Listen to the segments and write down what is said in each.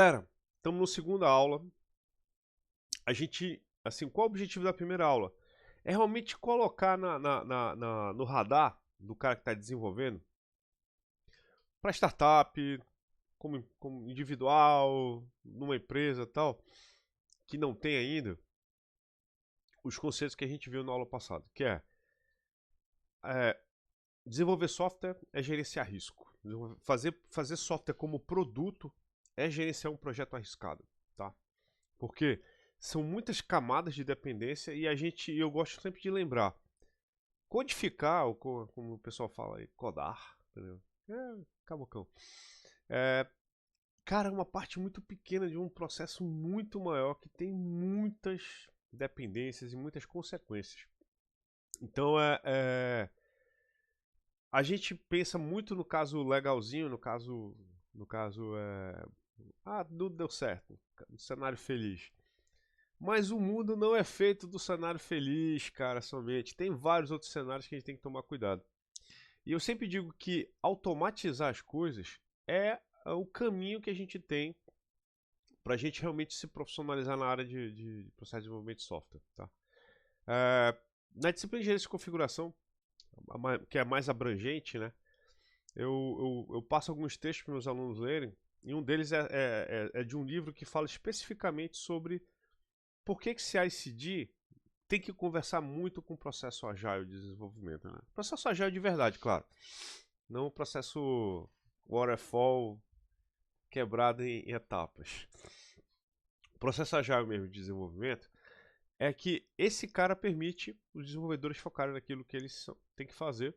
Galera, estamos na segunda aula. A gente, assim, qual o objetivo da primeira aula? É realmente colocar no radar do cara que está desenvolvendo, para startup, como individual, numa empresa e tal, que não tem ainda, os conceitos que a gente viu na aula passada, que é desenvolver software é gerenciar risco. Fazer software como produto é gerenciar um projeto arriscado, tá? Porque são muitas camadas de dependência e eu gosto sempre de lembrar, codificar, ou como o pessoal fala aí, codar, entendeu? Cabocão. É, cara, é uma parte muito pequena de um processo muito maior que tem muitas dependências e muitas consequências. Então a gente pensa muito no caso legalzinho, não deu certo, no cenário feliz. Mas o mundo não é feito do cenário feliz, cara, somente. Tem vários outros cenários que a gente tem que tomar cuidado. E eu sempre digo que automatizar as coisas é o caminho que a gente tem para a gente realmente se profissionalizar na área de processo de desenvolvimento de software. Tá? Na disciplina de gerência de configuração, que é mais abrangente, né? Eu passo alguns textos para meus alunos lerem, e um deles é de um livro que fala especificamente sobre por que CI/CD tem que conversar muito com o processo agile de desenvolvimento. Né? Processo agile de verdade, claro. Não o processo waterfall quebrado em etapas. O processo agile mesmo de desenvolvimento é que esse cara permite os desenvolvedores focarem naquilo que eles têm que fazer.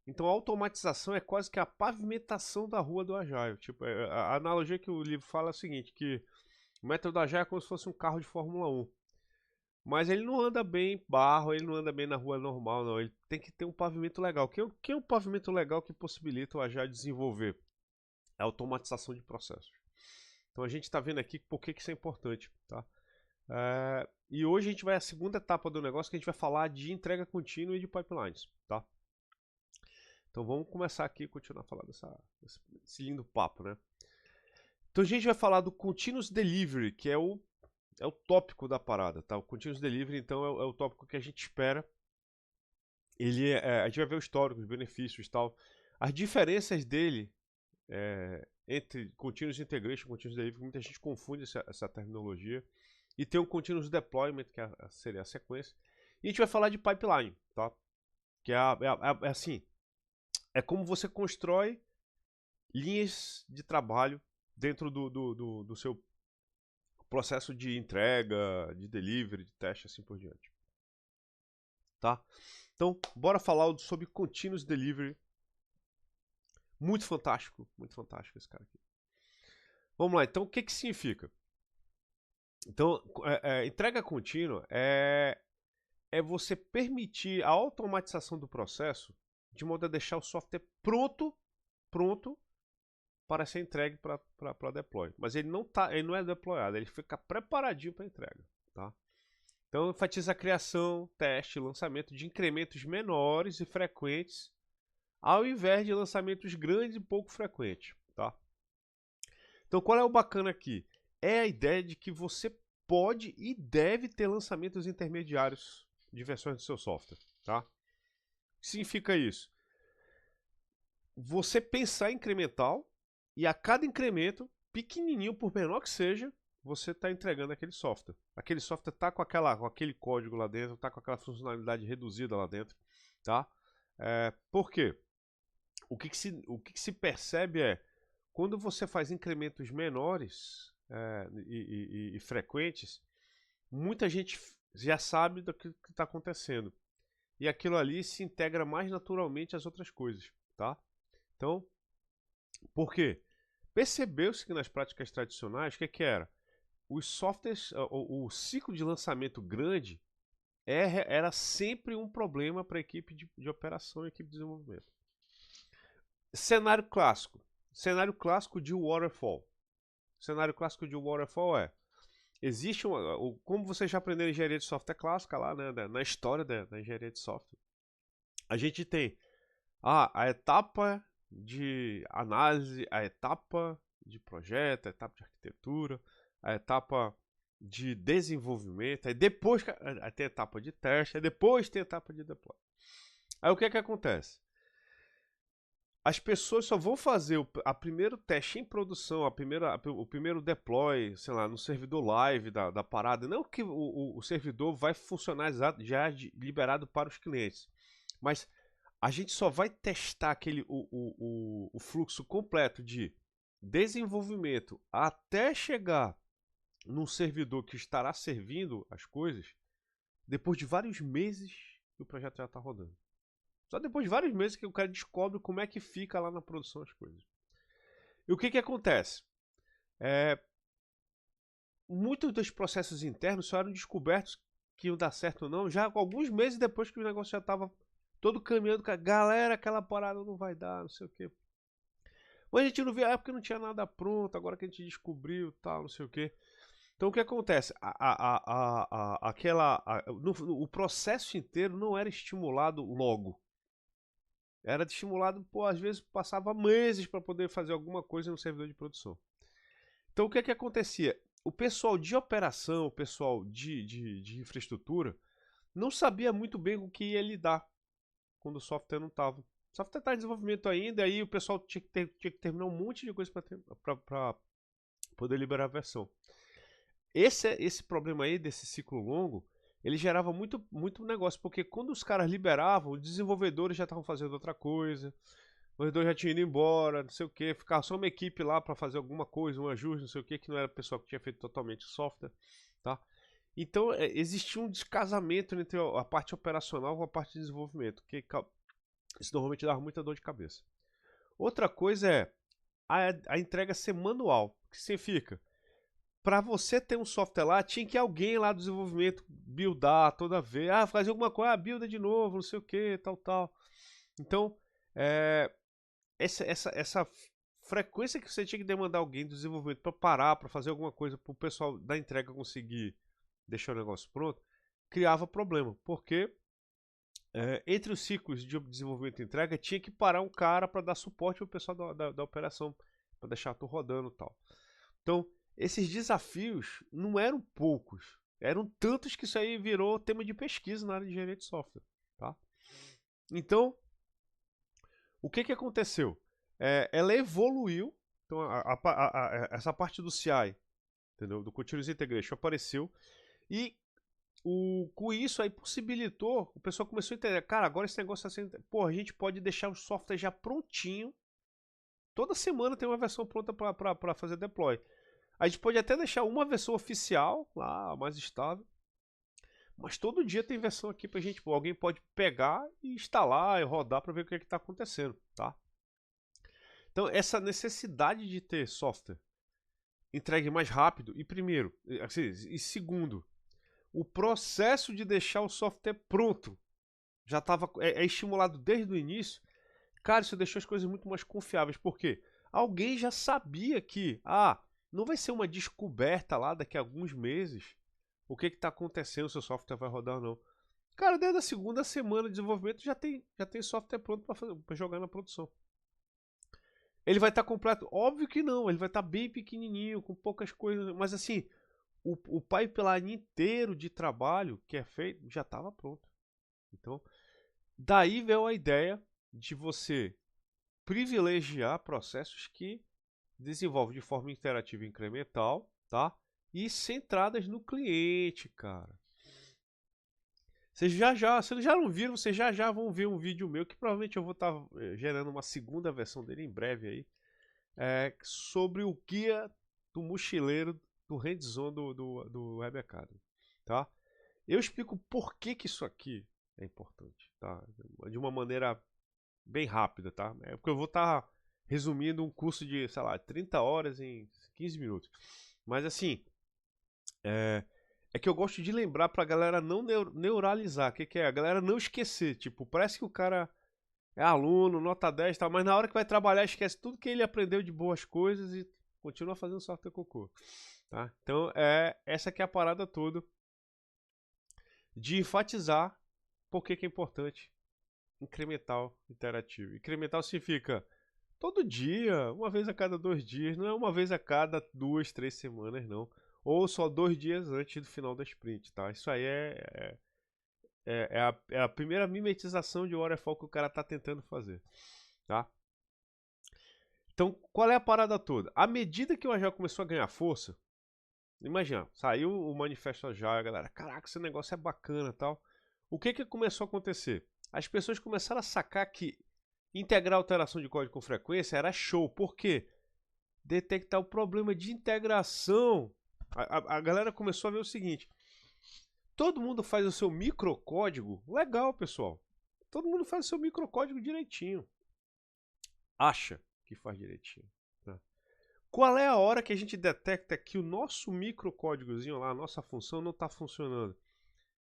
Então a automatização é quase que a pavimentação da rua do agile. Tipo, a analogia que o livro fala é o seguinte, que o método agile é como se fosse um carro de Fórmula 1. Mas ele não anda bem em barro, ele não anda bem na rua normal, não. Ele tem que ter um pavimento legal. Que é um pavimento legal que possibilita o Agile desenvolver? É a automatização de processos. Então a gente está vendo aqui por que isso é importante. Tá? E hoje a gente vai à segunda etapa do negócio, que a gente vai falar de entrega contínua e de pipelines. Tá? Então vamos começar aqui e continuar a falar desse lindo papo. Né? Então a gente vai falar do Continuous Delivery, que é o tópico da parada, tá? O Continuous Delivery, então, é o tópico que a gente espera. A gente vai ver o histórico, os benefícios e tal. As diferenças dele entre Continuous Integration e Continuous Delivery, muita gente confunde essa terminologia. E tem o Continuous Deployment, que seria a sequência. E a gente vai falar de pipeline, tá? Que assim, é como você constrói linhas de trabalho dentro do seu processo de entrega, de delivery, de teste, assim por diante. Tá? Então, bora falar sobre Continuous Delivery. Muito fantástico esse cara aqui. Vamos lá, então o que significa? Então, entrega contínua é você permitir a automatização do processo de modo a deixar o software pronto para ser entregue para deploy. Mas ele não é deployado, ele fica preparadinho para entrega. Tá? Então, enfatiza a criação, teste e lançamento de incrementos menores e frequentes, ao invés de lançamentos grandes e pouco frequentes. Tá? Então, qual é o bacana aqui? É a ideia de que você pode e deve ter lançamentos intermediários de versões do seu software. Tá? O que significa isso? Você pensar incremental e a cada incremento, pequenininho, por menor que seja, você está entregando aquele software. Aquele software está com aquele código lá dentro, está com aquela funcionalidade reduzida lá dentro. Tá? Por quê? O que se percebe é, quando você faz incrementos menores e frequentes, muita gente já sabe do que está acontecendo. E aquilo ali se integra mais naturalmente às outras coisas. Tá? Então, por quê? Percebeu-se que nas práticas tradicionais, o que era? Os softwares, o ciclo de lançamento grande era sempre um problema para a equipe de operação e equipe de desenvolvimento. Cenário clássico. Cenário clássico de waterfall. Cenário clássico de waterfall existe como vocês já aprenderam em engenharia de software clássica lá, né, na história da engenharia de software. A gente tem a etapa de análise, a etapa de projeto, a etapa de arquitetura, a etapa de desenvolvimento, aí depois tem a etapa de teste, aí depois tem a etapa de deploy. Aí o que é que acontece? As pessoas só vão fazer o primeiro teste em produção, o primeiro deploy, sei lá, no servidor live da parada. Não que o servidor vai funcionar já liberado para os clientes, mas a gente só vai testar o fluxo completo de desenvolvimento até chegar num servidor que estará servindo as coisas depois de vários meses que o projeto já está rodando. Só depois de vários meses que o cara descobre como é que fica lá na produção as coisas. E o que acontece? Muitos dos processos internos só eram descobertos que iam dar certo ou não, já alguns meses depois que o negócio já estava todo caminhando. Galera, aquela parada não vai dar, não sei o quê. Mas a gente não via, porque não tinha nada pronto, agora que a gente descobriu, tal, não sei o quê. Então o que acontece? O processo inteiro não era estimulado logo. Era estimulado, às vezes passava meses para poder fazer alguma coisa no servidor de produção. Então o que acontecia? O pessoal de operação, o pessoal de infraestrutura, não sabia muito bem com o que ia lidar quando o software não estava. O software está em desenvolvimento ainda, aí o pessoal tinha que terminar um monte de coisa para poder liberar a versão. Esse problema aí desse ciclo longo, ele gerava muito negócio, porque quando os caras liberavam, os desenvolvedores já estavam fazendo outra coisa, o desenvolvedor já tinha ido embora, não sei o que, ficava só uma equipe lá para fazer alguma coisa, um ajuste, não sei o que não era o pessoal que tinha feito totalmente o software, tá? Então existia um descasamento entre a parte operacional com a parte de desenvolvimento, que isso normalmente dava muita dor de cabeça. Outra coisa é a entrega ser manual, o que significa? Para você ter um software lá, tinha que alguém lá do desenvolvimento buildar toda vez. Fazer alguma coisa, builda de novo, não sei o que, tal. Então, essa frequência que você tinha que demandar alguém do desenvolvimento para parar, para fazer alguma coisa, para o pessoal da entrega conseguir deixar o negócio pronto, criava problema. Porque entre os ciclos de desenvolvimento e entrega, tinha que parar um cara para dar suporte para o pessoal da operação, para deixar tudo rodando e tal. Então, esses desafios não eram poucos, eram tantos que isso aí virou tema de pesquisa na área de engenharia de software, tá? Então, o que aconteceu? Ela evoluiu, então essa parte do CI, entendeu? Do Continuous Integration apareceu, e com isso aí possibilitou, o pessoal começou a entender, cara, agora esse negócio está sendo, a gente pode deixar o software já prontinho, toda semana tem uma versão pronta para fazer deploy. A gente pode até deixar uma versão oficial lá, mais estável, mas todo dia tem versão aqui pra gente. Alguém pode pegar e instalar e rodar para ver o que está acontecendo, tá? Então essa necessidade de ter software entregue mais rápido e primeiro, e segundo, o processo de deixar o software pronto já estava estimulado desde o início. Cara, isso deixou as coisas muito mais confiáveis, porque alguém já sabia que não vai ser uma descoberta lá daqui a alguns meses o que está acontecendo, se o software vai rodar ou não. Cara, desde a segunda semana de desenvolvimento já tem software pronto para jogar na produção. Ele vai estar completo? Óbvio que não, ele vai estar bem pequenininho, com poucas coisas, mas assim, o pipeline inteiro de trabalho que é feito já estava pronto. Então, daí veio a ideia de você privilegiar processos que desenvolve de forma interativa e incremental, tá? E centradas no cliente, cara. Vocês já não viram, vocês já vão ver um vídeo meu que provavelmente eu vou estar gerando uma segunda versão dele em breve aí, sobre o guia do mochileiro do hands-on do Web Academy, tá? Eu explico por que isso aqui é importante, tá? De uma maneira bem rápida, tá? É porque eu vou estar resumindo um curso de, sei lá, 30 horas em 15 minutos. Mas assim, é que eu gosto de lembrar pra galera não neuralizar. O que é? A galera não esquecer. Tipo, parece que o cara é aluno, nota 10 e tal, mas na hora que vai trabalhar esquece tudo que ele aprendeu de boas coisas e continua fazendo software cocô. Tá? Então, essa que é a parada toda de enfatizar por que é importante incremental interativo. Incremental significa todo dia, uma vez a cada 2 dias, não é uma vez a cada 2, 3 semanas, não. Ou só 2 dias antes do final da sprint, tá? Isso aí é a primeira mimetização de waterfall que o cara tá tentando fazer, tá? Então, qual é a parada toda? À medida que o Agile começou a ganhar força, imagina, saiu o manifesto Agile, a galera, caraca, esse negócio é bacana e tal. O que que começou a acontecer? As pessoas começaram a sacar que integrar alteração de código com frequência era show. Por quê? Detectar o problema de integração. A galera começou a ver o seguinte: todo mundo faz o seu microcódigo legal, pessoal. Todo mundo faz o seu microcódigo direitinho. Acha que faz direitinho. Né? Qual é a hora que a gente detecta que o nosso microcódigozinho lá, a nossa função não está funcionando?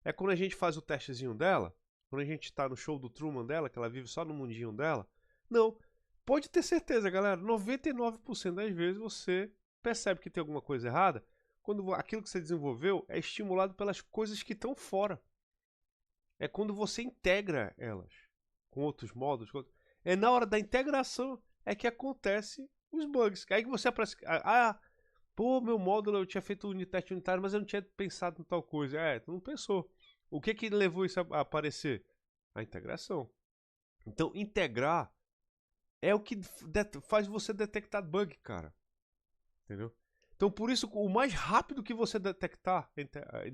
É quando a gente faz o testezinho dela? Quando a gente está no show do Truman dela, que ela vive só no mundinho dela? Não. Pode ter certeza, galera. 99% das vezes você percebe que tem alguma coisa errada quando aquilo que você desenvolveu é estimulado pelas coisas que estão fora. É quando você integra elas com outros módulos. É na hora da integração é que acontece os bugs. Aí que você aparece. Pô, meu módulo eu tinha feito o teste unitário, mas eu não tinha pensado em tal coisa. Tu não pensou. O que que levou isso a aparecer? A integração. Então, integrar é o que faz você detectar bug, cara. Entendeu? Então, por isso, o mais rápido que você detectar,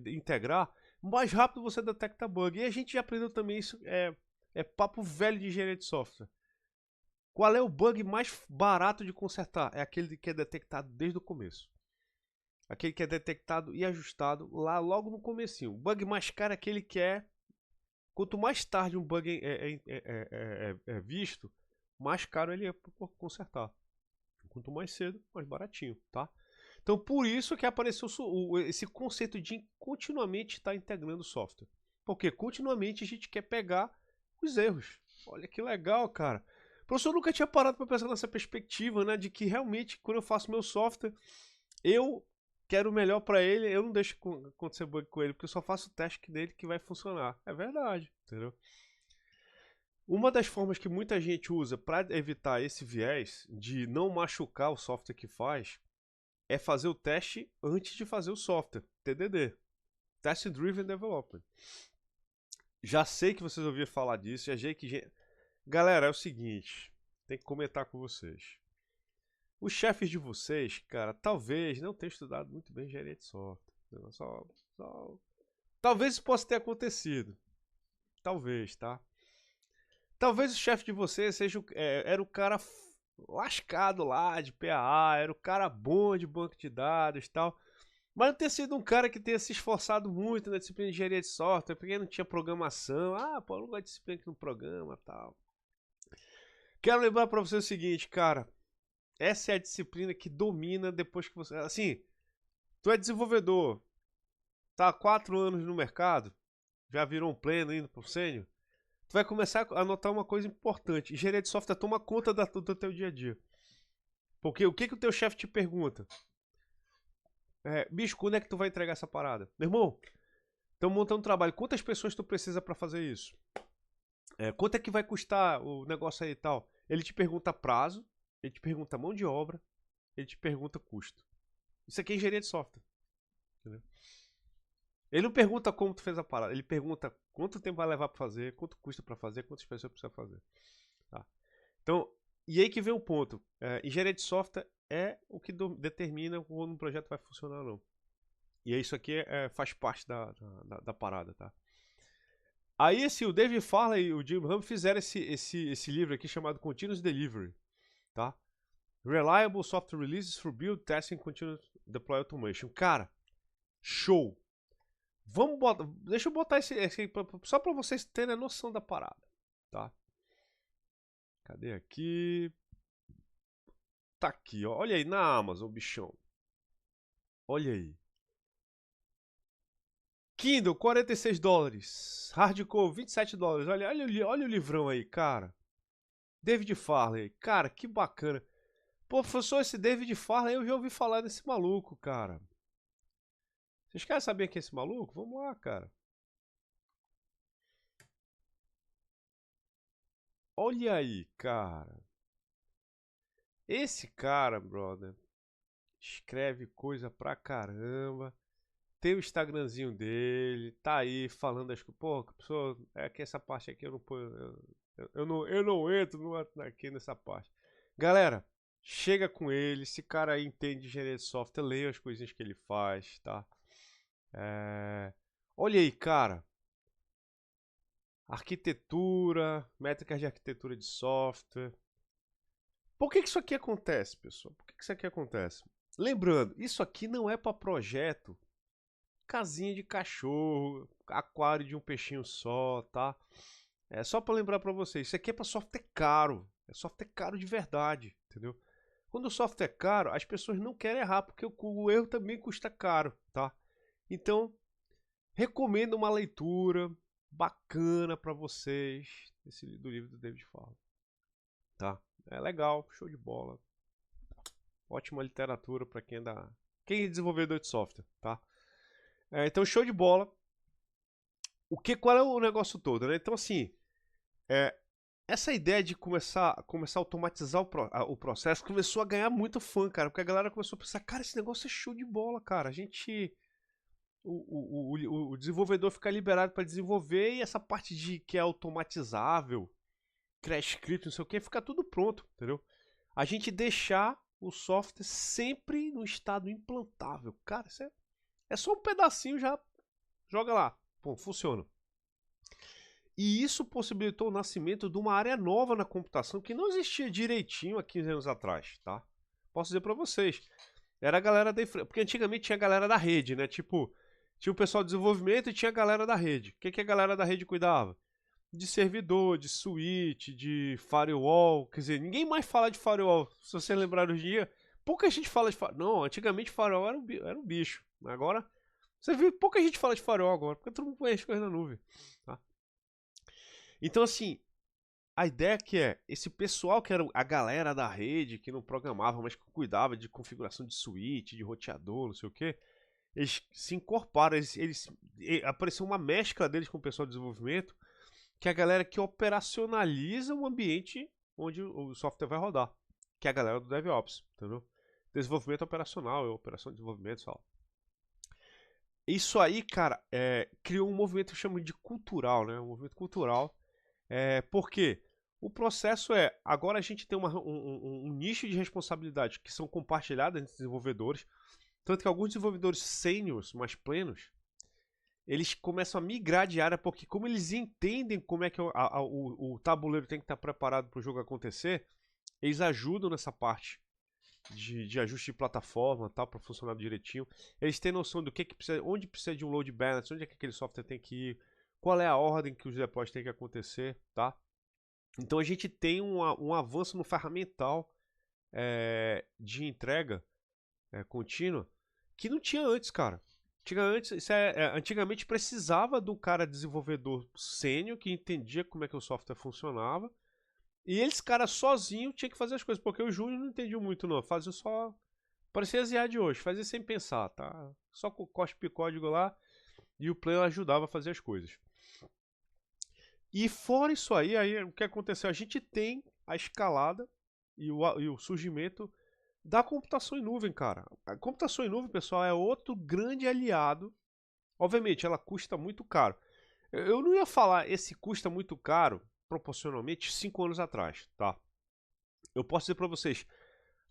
integrar, mais rápido você detecta bug. E a gente já aprendeu também isso, é papo velho de engenharia de software. Qual é o bug mais barato de consertar? É aquele que é detectado desde o começo. Aquele que é detectado e ajustado lá logo no comecinho. O bug mais caro é aquele que é... Quanto mais tarde um bug é visto, mais caro ele é por consertar. Quanto mais cedo, mais baratinho, tá? Então, por isso que apareceu esse conceito de continuamente estar integrando o software. Porque continuamente a gente quer pegar os erros. Olha que legal, cara. O professor nunca tinha parado para pensar nessa perspectiva, né? De que realmente, quando eu faço meu software, eu quero o melhor para ele, eu não deixo acontecer bug com ele, porque eu só faço o teste dele que vai funcionar. É verdade, entendeu? Uma das formas que muita gente usa para evitar esse viés de não machucar o software que faz é fazer o teste antes de fazer o software, TDD, Test Driven Development. Já sei que vocês ouviram falar disso, já sei que... Galera, é o seguinte, tem que comentar com vocês. Os chefes de vocês, cara, talvez não tenham estudado muito bem engenharia de software. Talvez isso possa ter acontecido. Talvez, tá? Talvez o chefe de vocês era o cara lascado lá de PAA, era o cara bom de banco de dados e tal. Mas não ter sido um cara que tenha se esforçado muito na disciplina de engenharia de software, porque não tinha programação. Pô, eu não gosto de disciplina que não programa e tal. Quero lembrar pra você o seguinte, cara. Essa é a disciplina que domina depois que você... Assim, tu é desenvolvedor, tá há 4 anos no mercado, já virou um pleno indo pro sênior, tu vai começar a notar uma coisa importante. Engenharia de software toma conta do teu dia a dia. Porque o que o teu chefe te pergunta? Bicho, quando é que tu vai entregar essa parada? Meu irmão, estamos montando um trabalho. Quantas pessoas tu precisa para fazer isso? Quanto é que vai custar o negócio aí e tal? Ele te pergunta prazo, ele te pergunta mão de obra, ele te pergunta custo. Isso aqui é engenharia de software. Entendeu? Ele não pergunta como tu fez a parada, ele pergunta quanto tempo vai levar para fazer, quanto custa para fazer, quantas pessoas precisa fazer. Tá? Então, e aí que vem um ponto. Engenharia de software é o que determina quando um projeto vai funcionar ou não. E isso aqui faz parte da parada, tá? Aí o David Farley e o Jim Ham fizeram esse livro aqui chamado Continuous Delivery, tá? Reliable Software Releases for Build, Testing, Continuous Deploy Automation. Cara, show! Deixa eu botar esse aqui só para vocês terem a noção da parada, tá? Cadê aqui? Tá aqui, ó. Olha aí na Amazon, bichão. Olha aí. Kindle, $46. Hardcore, $27. Olha o livrão aí, cara. David Farley. Cara, que bacana. Pô, professor, esse David Farley, eu já ouvi falar desse maluco, cara. Vocês querem saber quem é esse maluco? Vamos lá, cara. Olha aí, cara. Esse cara, brother, escreve coisa pra caramba. Tem o Instagramzinho dele, tá aí falando das coisas. Pô, pessoa, é que essa parte aqui eu não ponho. Eu não entro aqui nessa parte. Galera, chega com ele. Esse cara aí entende de engenharia de software, leia as coisinhas que ele faz, tá? Olha aí, cara. Arquitetura, métricas de arquitetura de software. Por que isso aqui acontece, pessoal? Por que isso aqui acontece? Lembrando, isso aqui não é para projeto casinha de cachorro, aquário de um peixinho só, tá? É só para lembrar para vocês, isso aqui é para software caro, é software caro de verdade, entendeu? Quando o software é caro, as pessoas não querem errar, porque o erro também custa caro, tá? Então, recomendo uma leitura bacana para vocês, do livro do David Fowler, tá? É legal, show de bola. Ótima literatura para quem é desenvolvedor de software, tá? Então, show de bola. Qual é o negócio todo, né? Então, assim, é, essa ideia de começar a automatizar o processo começou a ganhar muito fã, cara, porque a galera começou a pensar, cara, esse negócio é show de bola, cara. A gente. O desenvolvedor fica liberado para desenvolver e essa parte de que é automatizável, criar script, não sei o que, fica tudo pronto, entendeu? A gente deixar o software sempre no estado implantável. Cara, isso é só um pedacinho, já joga lá. Pô, funciona. E isso possibilitou o nascimento de uma área nova na computação que não existia direitinho há 15 anos atrás, tá? Posso dizer para vocês. Era a galera da porque antigamente tinha a galera da rede, né? Tipo, tinha o pessoal de desenvolvimento e tinha a galera da rede. O que a galera da rede cuidava? De servidor, de switch, de firewall. Quer dizer, ninguém mais fala de firewall. Se você lembrar hoje em dia, pouca gente fala de firewall. Não, antigamente firewall era um bicho. Agora, você viu, pouca gente fala de firewall agora, porque todo mundo conhece coisa na nuvem, tá? Então, assim, a ideia que esse pessoal que era a galera da rede, que não programava, mas que cuidava de configuração de switch, de roteador, não sei o que, eles se incorporaram, apareceu uma mescla deles com o pessoal de desenvolvimento, que é a galera que operacionaliza o ambiente onde o software vai rodar, que é a galera do DevOps, entendeu? Desenvolvimento operacional, operação de desenvolvimento, tal. Isso aí, cara, criou um movimento que chama de cultural, né? Um movimento cultural. Por quê? O processo agora a gente tem um nicho de responsabilidade que são compartilhadas entre desenvolvedores, tanto que alguns desenvolvedores sêniors, mais plenos, eles começam a migrar de área, porque como eles entendem como é que o tabuleiro tem que estar preparado para o jogo acontecer, eles ajudam nessa parte de ajuste de plataforma, tal, para funcionar direitinho. Eles têm noção do que precisa, onde precisa de um load balance, onde é que aquele software tem que ir, qual é a ordem que os deploys tem que acontecer, tá? Então a gente tem um avanço no ferramental de entrega contínua que não tinha antes, cara. Antigamente precisava do cara desenvolvedor sênior que entendia como é que o software funcionava. E eles, cara, sozinho tinha que fazer as coisas, porque o Júnior não entendia muito, não. Fazia só. Parecia as IA de hoje, fazia sem pensar, tá? Só cospe código lá e o player ajudava a fazer as coisas. E fora isso aí o que aconteceu? A gente tem a escalada e o surgimento da computação em nuvem, cara. A computação em nuvem, pessoal, é outro grande aliado. Obviamente, ela custa muito caro. Eu não ia falar esse custa muito caro proporcionalmente 5 anos atrás, tá? Eu posso dizer para vocês,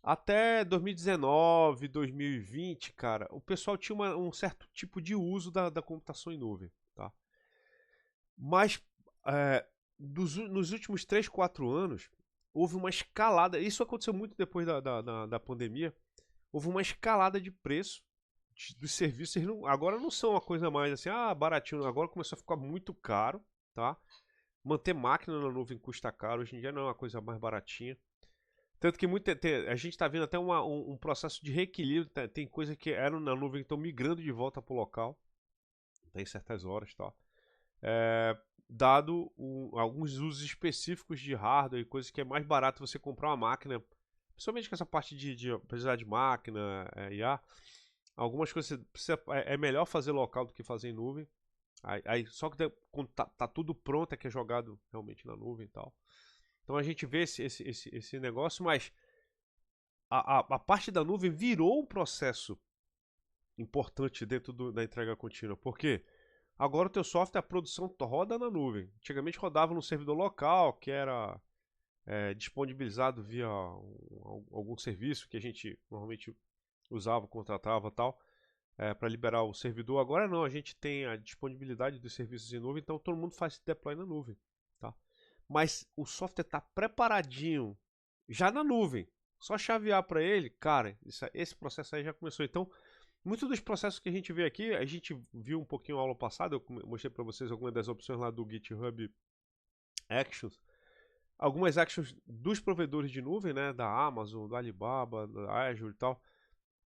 até 2019, 2020, cara, o pessoal tinha um certo tipo de uso da computação em nuvem, tá? Mas nos últimos 3, 4 anos, houve uma escalada. Isso aconteceu muito depois da pandemia. Houve uma escalada de preço dos serviços. Agora não são uma coisa mais assim, baratinho. Agora começou a ficar muito caro, tá? Manter máquina na nuvem custa caro. Hoje em dia não é uma coisa mais baratinha. Tanto que a gente está vendo até um processo de reequilíbrio. Tem coisa que eram na nuvem que estão migrando de volta para o local. Tem certas horas, tá? Dado alguns usos específicos de hardware e coisas que é mais barato você comprar uma máquina, principalmente com essa parte de precisar de máquina, IA, algumas coisas é melhor fazer local do que fazer em nuvem. Aí só que quando tá tudo pronto é que é jogado realmente na nuvem e tal. Então a gente vê esse negócio, mas a parte da nuvem virou um processo importante dentro da entrega contínua. Por quê? Agora o teu software, a produção roda na nuvem. Antigamente rodava no servidor local, que era disponibilizado via algum serviço que a gente normalmente usava, contratava e tal, para liberar o servidor. Agora não, a gente tem a disponibilidade dos serviços em nuvem, então todo mundo faz deploy na nuvem. Tá? Mas o software está preparadinho já na nuvem. Só chavear para ele, cara, esse processo aí já começou. Então, muitos dos processos que a gente vê aqui, a gente viu um pouquinho na aula passada, eu mostrei para vocês algumas das opções lá do GitHub Actions. Algumas actions dos provedores de nuvem, né, da Amazon, do Alibaba, da Azure e tal,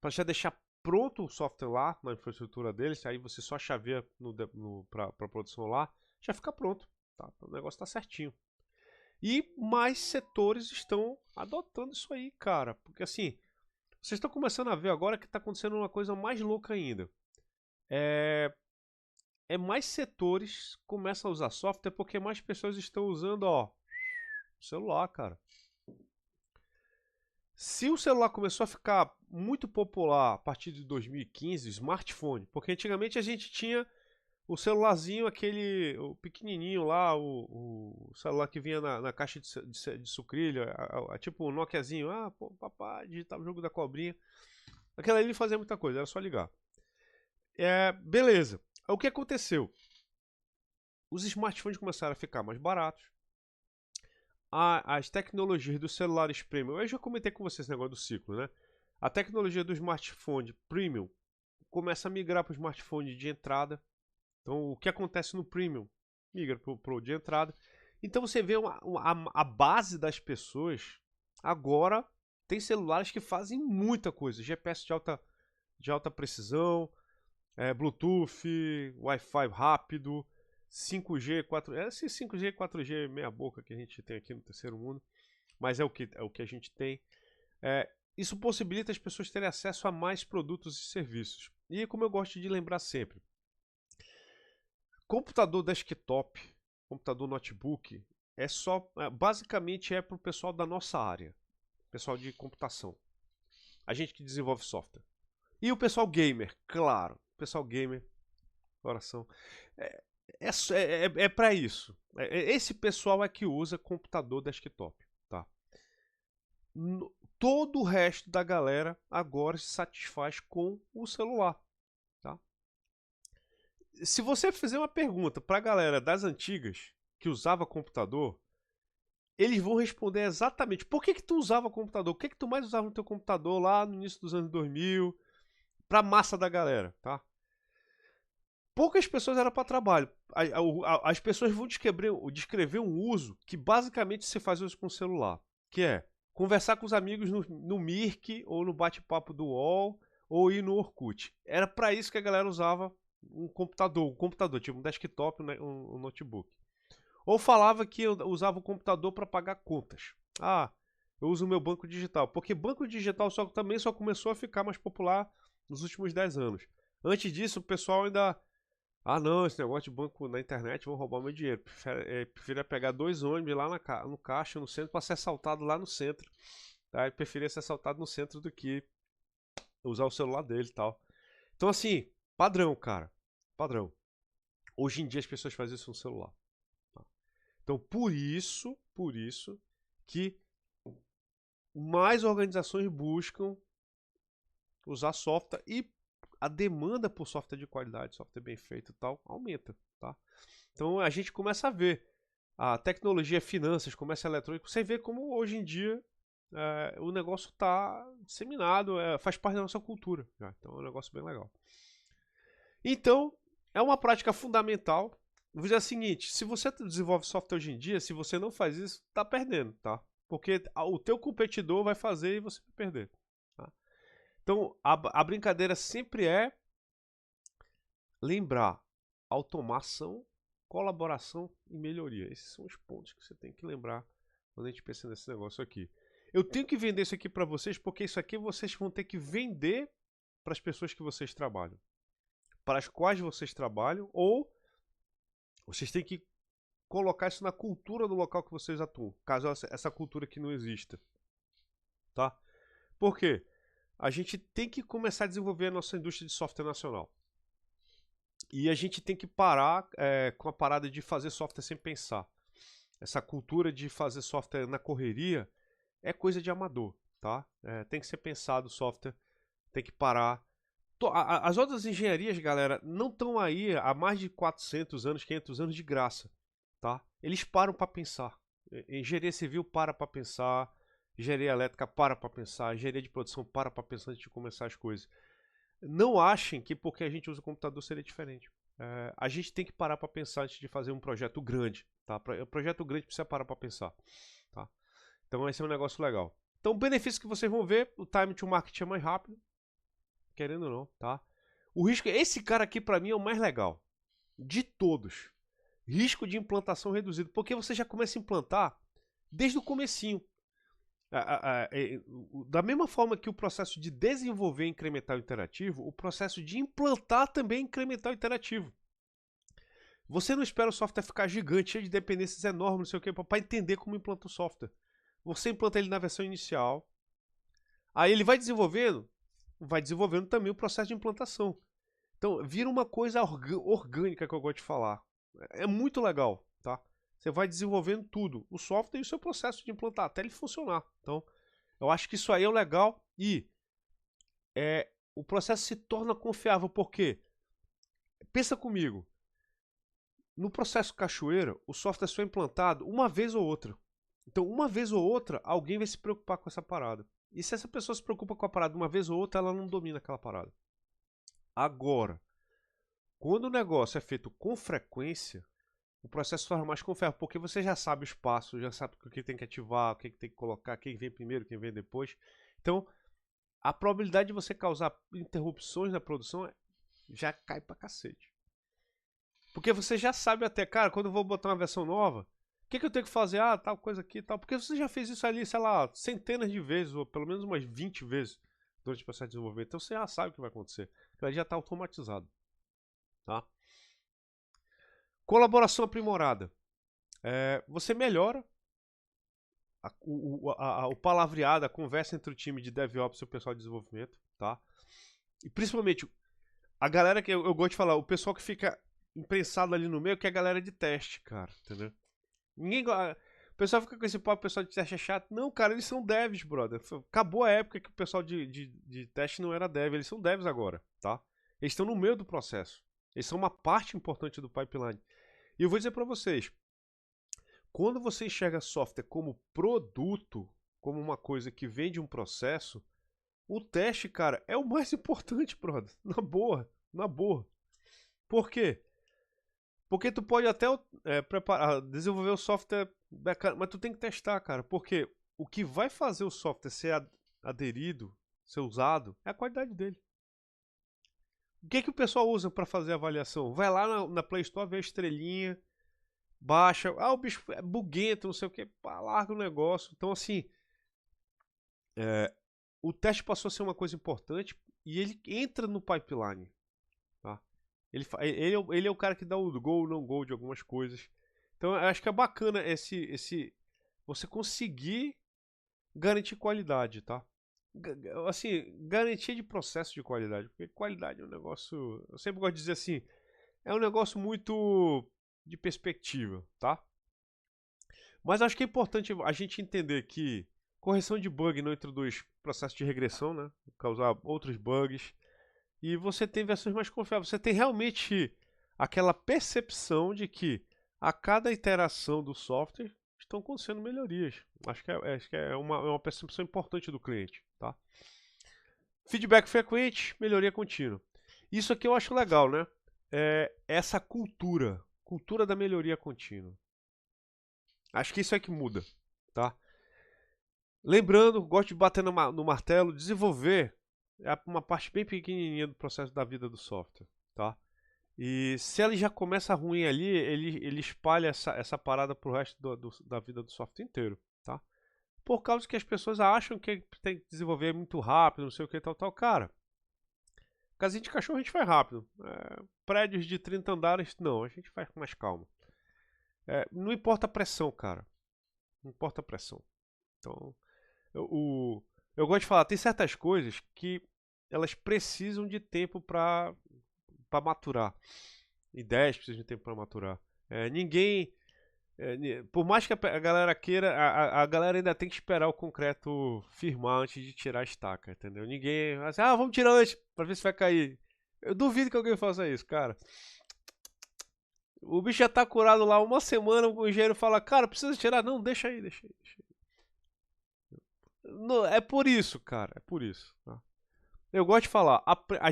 para já deixar pronto o software lá na infraestrutura deles, aí você só chaveia para produção lá, já fica pronto, tá? O negócio está certinho. E mais setores estão adotando isso aí, cara, porque assim, vocês estão começando a ver agora que está acontecendo uma coisa mais louca ainda. Mais setores começam a usar software porque mais pessoas estão usando, ó, celular, cara. Se o celular começou a ficar muito popular a partir de 2015, smartphone, porque antigamente a gente tinha o celularzinho, aquele o pequenininho lá, o celular que vinha na caixa de sucrilho, tipo o Nokiazinho, pô, papai, digitava o jogo da cobrinha. Aquela ali fazia muita coisa, era só ligar. Beleza. O que aconteceu? Os smartphones começaram a ficar mais baratos. As tecnologias dos celulares premium, eu já comentei com vocês esse negócio do ciclo, né? A tecnologia do smartphone premium começa a migrar para o smartphone de entrada. Então, o que acontece no premium migra para o de entrada. Então, você vê a base das pessoas agora tem celulares que fazem muita coisa. GPS de alta precisão, Bluetooth, Wi-Fi rápido, 5G, 4G, esse 5G e 4G meia boca que a gente tem aqui no terceiro mundo, mas é o que a gente tem. Isso possibilita as pessoas terem acesso a mais produtos e serviços. E como eu gosto de lembrar sempre, computador desktop, computador notebook, basicamente é para o pessoal da nossa área, pessoal de computação, a gente que desenvolve software. E o pessoal gamer, claro, o pessoal gamer, coração, é para isso. Esse pessoal é que usa computador desktop, tá? Todo o resto da galera agora se satisfaz com o celular, tá? Se você fizer uma pergunta para a galera das antigas que usava computador, eles vão responder exatamente por que tu usava computador, o que tu mais usava no teu computador lá no início dos anos 2000, para a massa da galera, tá? Poucas pessoas eram para trabalho. As pessoas vão descrever um uso que basicamente se faz hoje com o celular, que é conversar com os amigos no Mirk ou no bate-papo do UOL ou ir no Orkut. Era para isso que a galera usava um computador, tipo um desktop, um notebook. Ou falava que eu usava o computador para pagar contas. Eu uso o meu banco digital, porque banco digital também só começou a ficar mais popular nos últimos 10 anos. Antes disso, o pessoal ainda... não, esse negócio de banco na internet vão roubar meu dinheiro. Prefiro pegar 2 ônibus lá no caixa, no centro, para ser assaltado lá no centro. Tá? Eu preferia ser assaltado no centro do que usar o celular dele e tal. Então, assim, padrão, cara. Padrão. Hoje em dia as pessoas fazem isso no celular. Tá? Então, por isso que mais organizações buscam usar software e a demanda por software de qualidade, software bem feito e tal, aumenta, tá? Então a gente começa a ver a tecnologia, finanças, comércio eletrônico, você vê como hoje em dia o negócio está disseminado, faz parte da nossa cultura. Então é um negócio bem legal. Então, é uma prática fundamental. Vou dizer o seguinte, se você desenvolve software hoje em dia, se você não faz isso, está perdendo, tá? Porque o teu competidor vai fazer e você vai perder. Tá? Então, a brincadeira sempre é lembrar automação, colaboração e melhoria. Esses são os pontos que você tem que lembrar quando a gente pensa nesse negócio aqui. Eu tenho que vender isso aqui para vocês porque isso aqui vocês vão ter que vender para as pessoas que vocês trabalham, para as quais vocês trabalham, ou vocês têm que colocar isso na cultura do local que vocês atuam, caso essa cultura aqui não exista, tá? Por quê? A gente tem que começar a desenvolver a nossa indústria de software nacional. E a gente tem que parar com a parada de fazer software sem pensar. Essa cultura de fazer software na correria é coisa de amador, tá? Tem que ser pensado o software, tem que parar. As outras engenharias, galera, não estão aí há mais de 400 anos, 500 anos de graça, tá? Eles param para pensar. Engenharia civil para pensar, engenharia elétrica para pensar, engenharia de produção para pensar antes de começar as coisas. Não achem que porque a gente usa o computador seria diferente. A gente tem que parar para pensar antes de fazer um projeto grande, tá? O projeto grande precisa parar para pensar, tá? Então esse é um negócio legal. Então o benefício que vocês vão ver, o time to market é mais rápido, querendo ou não, tá? O risco, esse cara aqui para mim é o mais legal de todos. Risco de implantação reduzido, porque você já começa a implantar desde o comecinho. Da mesma forma que o processo de desenvolver incremental interativo, o processo de implantar também é incremental interativo. Você não espera o software ficar gigante, cheio de dependências enormes, não sei o que, para entender como implanta o software. Você implanta ele na versão inicial, aí ele vai desenvolvendo também o processo de implantação. Então, vira uma coisa orgânica que eu gosto de falar. É muito legal, tá? Você vai desenvolvendo tudo, o software e o seu processo de implantar, até ele funcionar. Então, eu acho que isso aí é o legal e o processo se torna confiável, porque, pensa comigo, no processo Cachoeira, o software só é implantado uma vez ou outra. Então, uma vez ou outra, alguém vai se preocupar com essa parada. E se essa pessoa se preocupa com a parada uma vez ou outra, ela não domina aquela parada. Agora, quando o negócio é feito com frequência, o processo se torna mais confiável, porque você já sabe os passos, já sabe o que tem que ativar, o que tem que colocar, quem vem primeiro, quem vem depois. Então, a probabilidade de você causar interrupções na produção já cai pra cacete. Porque você já sabe até, cara, quando eu vou botar uma versão nova, o que eu tenho que fazer? Ah, tal coisa aqui e tal. Porque você já fez isso ali, sei lá, centenas de vezes, ou pelo menos umas 20 vezes durante o processo de desenvolvimento. Então você já sabe o que vai acontecer. Ele já está automatizado. Tá? Colaboração aprimorada. Você melhora o palavreado, a conversa entre o time de DevOps e o pessoal de desenvolvimento, tá? E principalmente a galera que eu gosto de falar, o pessoal que fica imprensado ali no meio, que é a galera de teste, cara, entendeu? O pessoal fica com esse papo, o pessoal de teste é chato. Não, cara, eles são devs, brother. Acabou a época que o pessoal de teste não era dev, eles são devs agora, tá? Eles estão no meio do processo. Eles são uma parte importante do pipeline. E eu vou dizer para vocês, quando você enxerga software como produto, como uma coisa que vem de um processo, o teste, cara, é o mais importante, brother. Na boa, na boa. Por quê? Porque tu pode até desenvolver o software, mas tu tem que testar, cara. Porque o que vai fazer o software ser aderido, ser usado, é a qualidade dele. O que o pessoal usa para fazer a avaliação? Vai lá na Play Store, vê a estrelinha, baixa, o bicho é buguento, não sei o que, larga o negócio. Então, assim, o teste passou a ser uma coisa importante e ele entra no pipeline. Tá? Ele é o cara que dá o go ou não go de algumas coisas. Então, eu acho que é bacana você conseguir garantir qualidade, tá? Assim, garantia de processo de qualidade, porque qualidade é um negócio, eu sempre gosto de dizer assim, é um negócio muito de perspectiva, tá? Mas acho que é importante a gente entender que correção de bug não introduz processo de regressão, né? Causar outros bugs. E você tem versões mais confiáveis. Você tem realmente aquela percepção de que a cada iteração do software estão acontecendo melhorias. Acho que é uma percepção importante do cliente, tá? Feedback frequente, melhoria contínua. Isso aqui eu acho legal, né? Essa cultura da melhoria contínua. Acho que isso é que muda, tá? Lembrando, gosto de bater no martelo, desenvolver é uma parte bem pequenininha do processo da vida do software, tá? E se ele já começa ruim ali, ele espalha essa parada pro resto da vida do software inteiro, tá? Por causa que as pessoas acham que tem que desenvolver muito rápido, não sei o que, tal. Cara, casinha de cachorro a gente faz rápido. Prédios de 30 andares, não, a gente faz com mais calma. Não importa a pressão, cara. Não importa a pressão. Então, eu gosto de falar, tem certas coisas que elas precisam de tempo para maturar. Ideias precisam de tempo para maturar. Ninguém. Por mais que a galera queira, a galera ainda tem que esperar o concreto firmar antes de tirar a estaca, entendeu? Ninguém vai assim, vamos tirar antes pra ver se vai cair. Eu duvido que alguém faça isso, cara. O bicho já tá curado lá uma semana, o engenheiro fala, cara, precisa tirar. Não, deixa aí, deixa aí. Deixa aí. Não, é por isso, cara, é por isso. Tá? Eu gosto de falar, a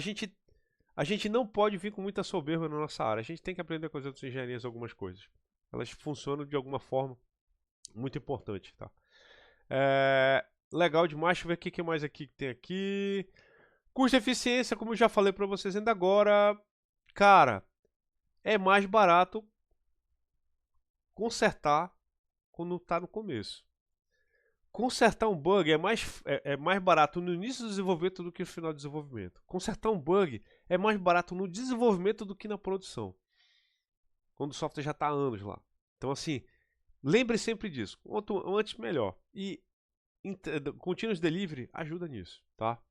gente não pode vir com muita soberba na nossa área. A gente tem que aprender com as outras engenharias algumas coisas. Elas funcionam de alguma forma muito importante, tá? Legal demais. Deixa eu ver o que mais aqui que tem aqui. Custo e eficiência, como eu já falei para vocês ainda agora. Cara, é mais barato consertar quando tá no começo. Consertar um bug é mais barato no início do desenvolvimento do que no final do desenvolvimento. Consertar um bug é mais barato no desenvolvimento do que na produção. Quando o software já está há anos lá. Então, assim, lembre sempre disso. Quanto antes, melhor. E Continuous Delivery ajuda nisso, tá?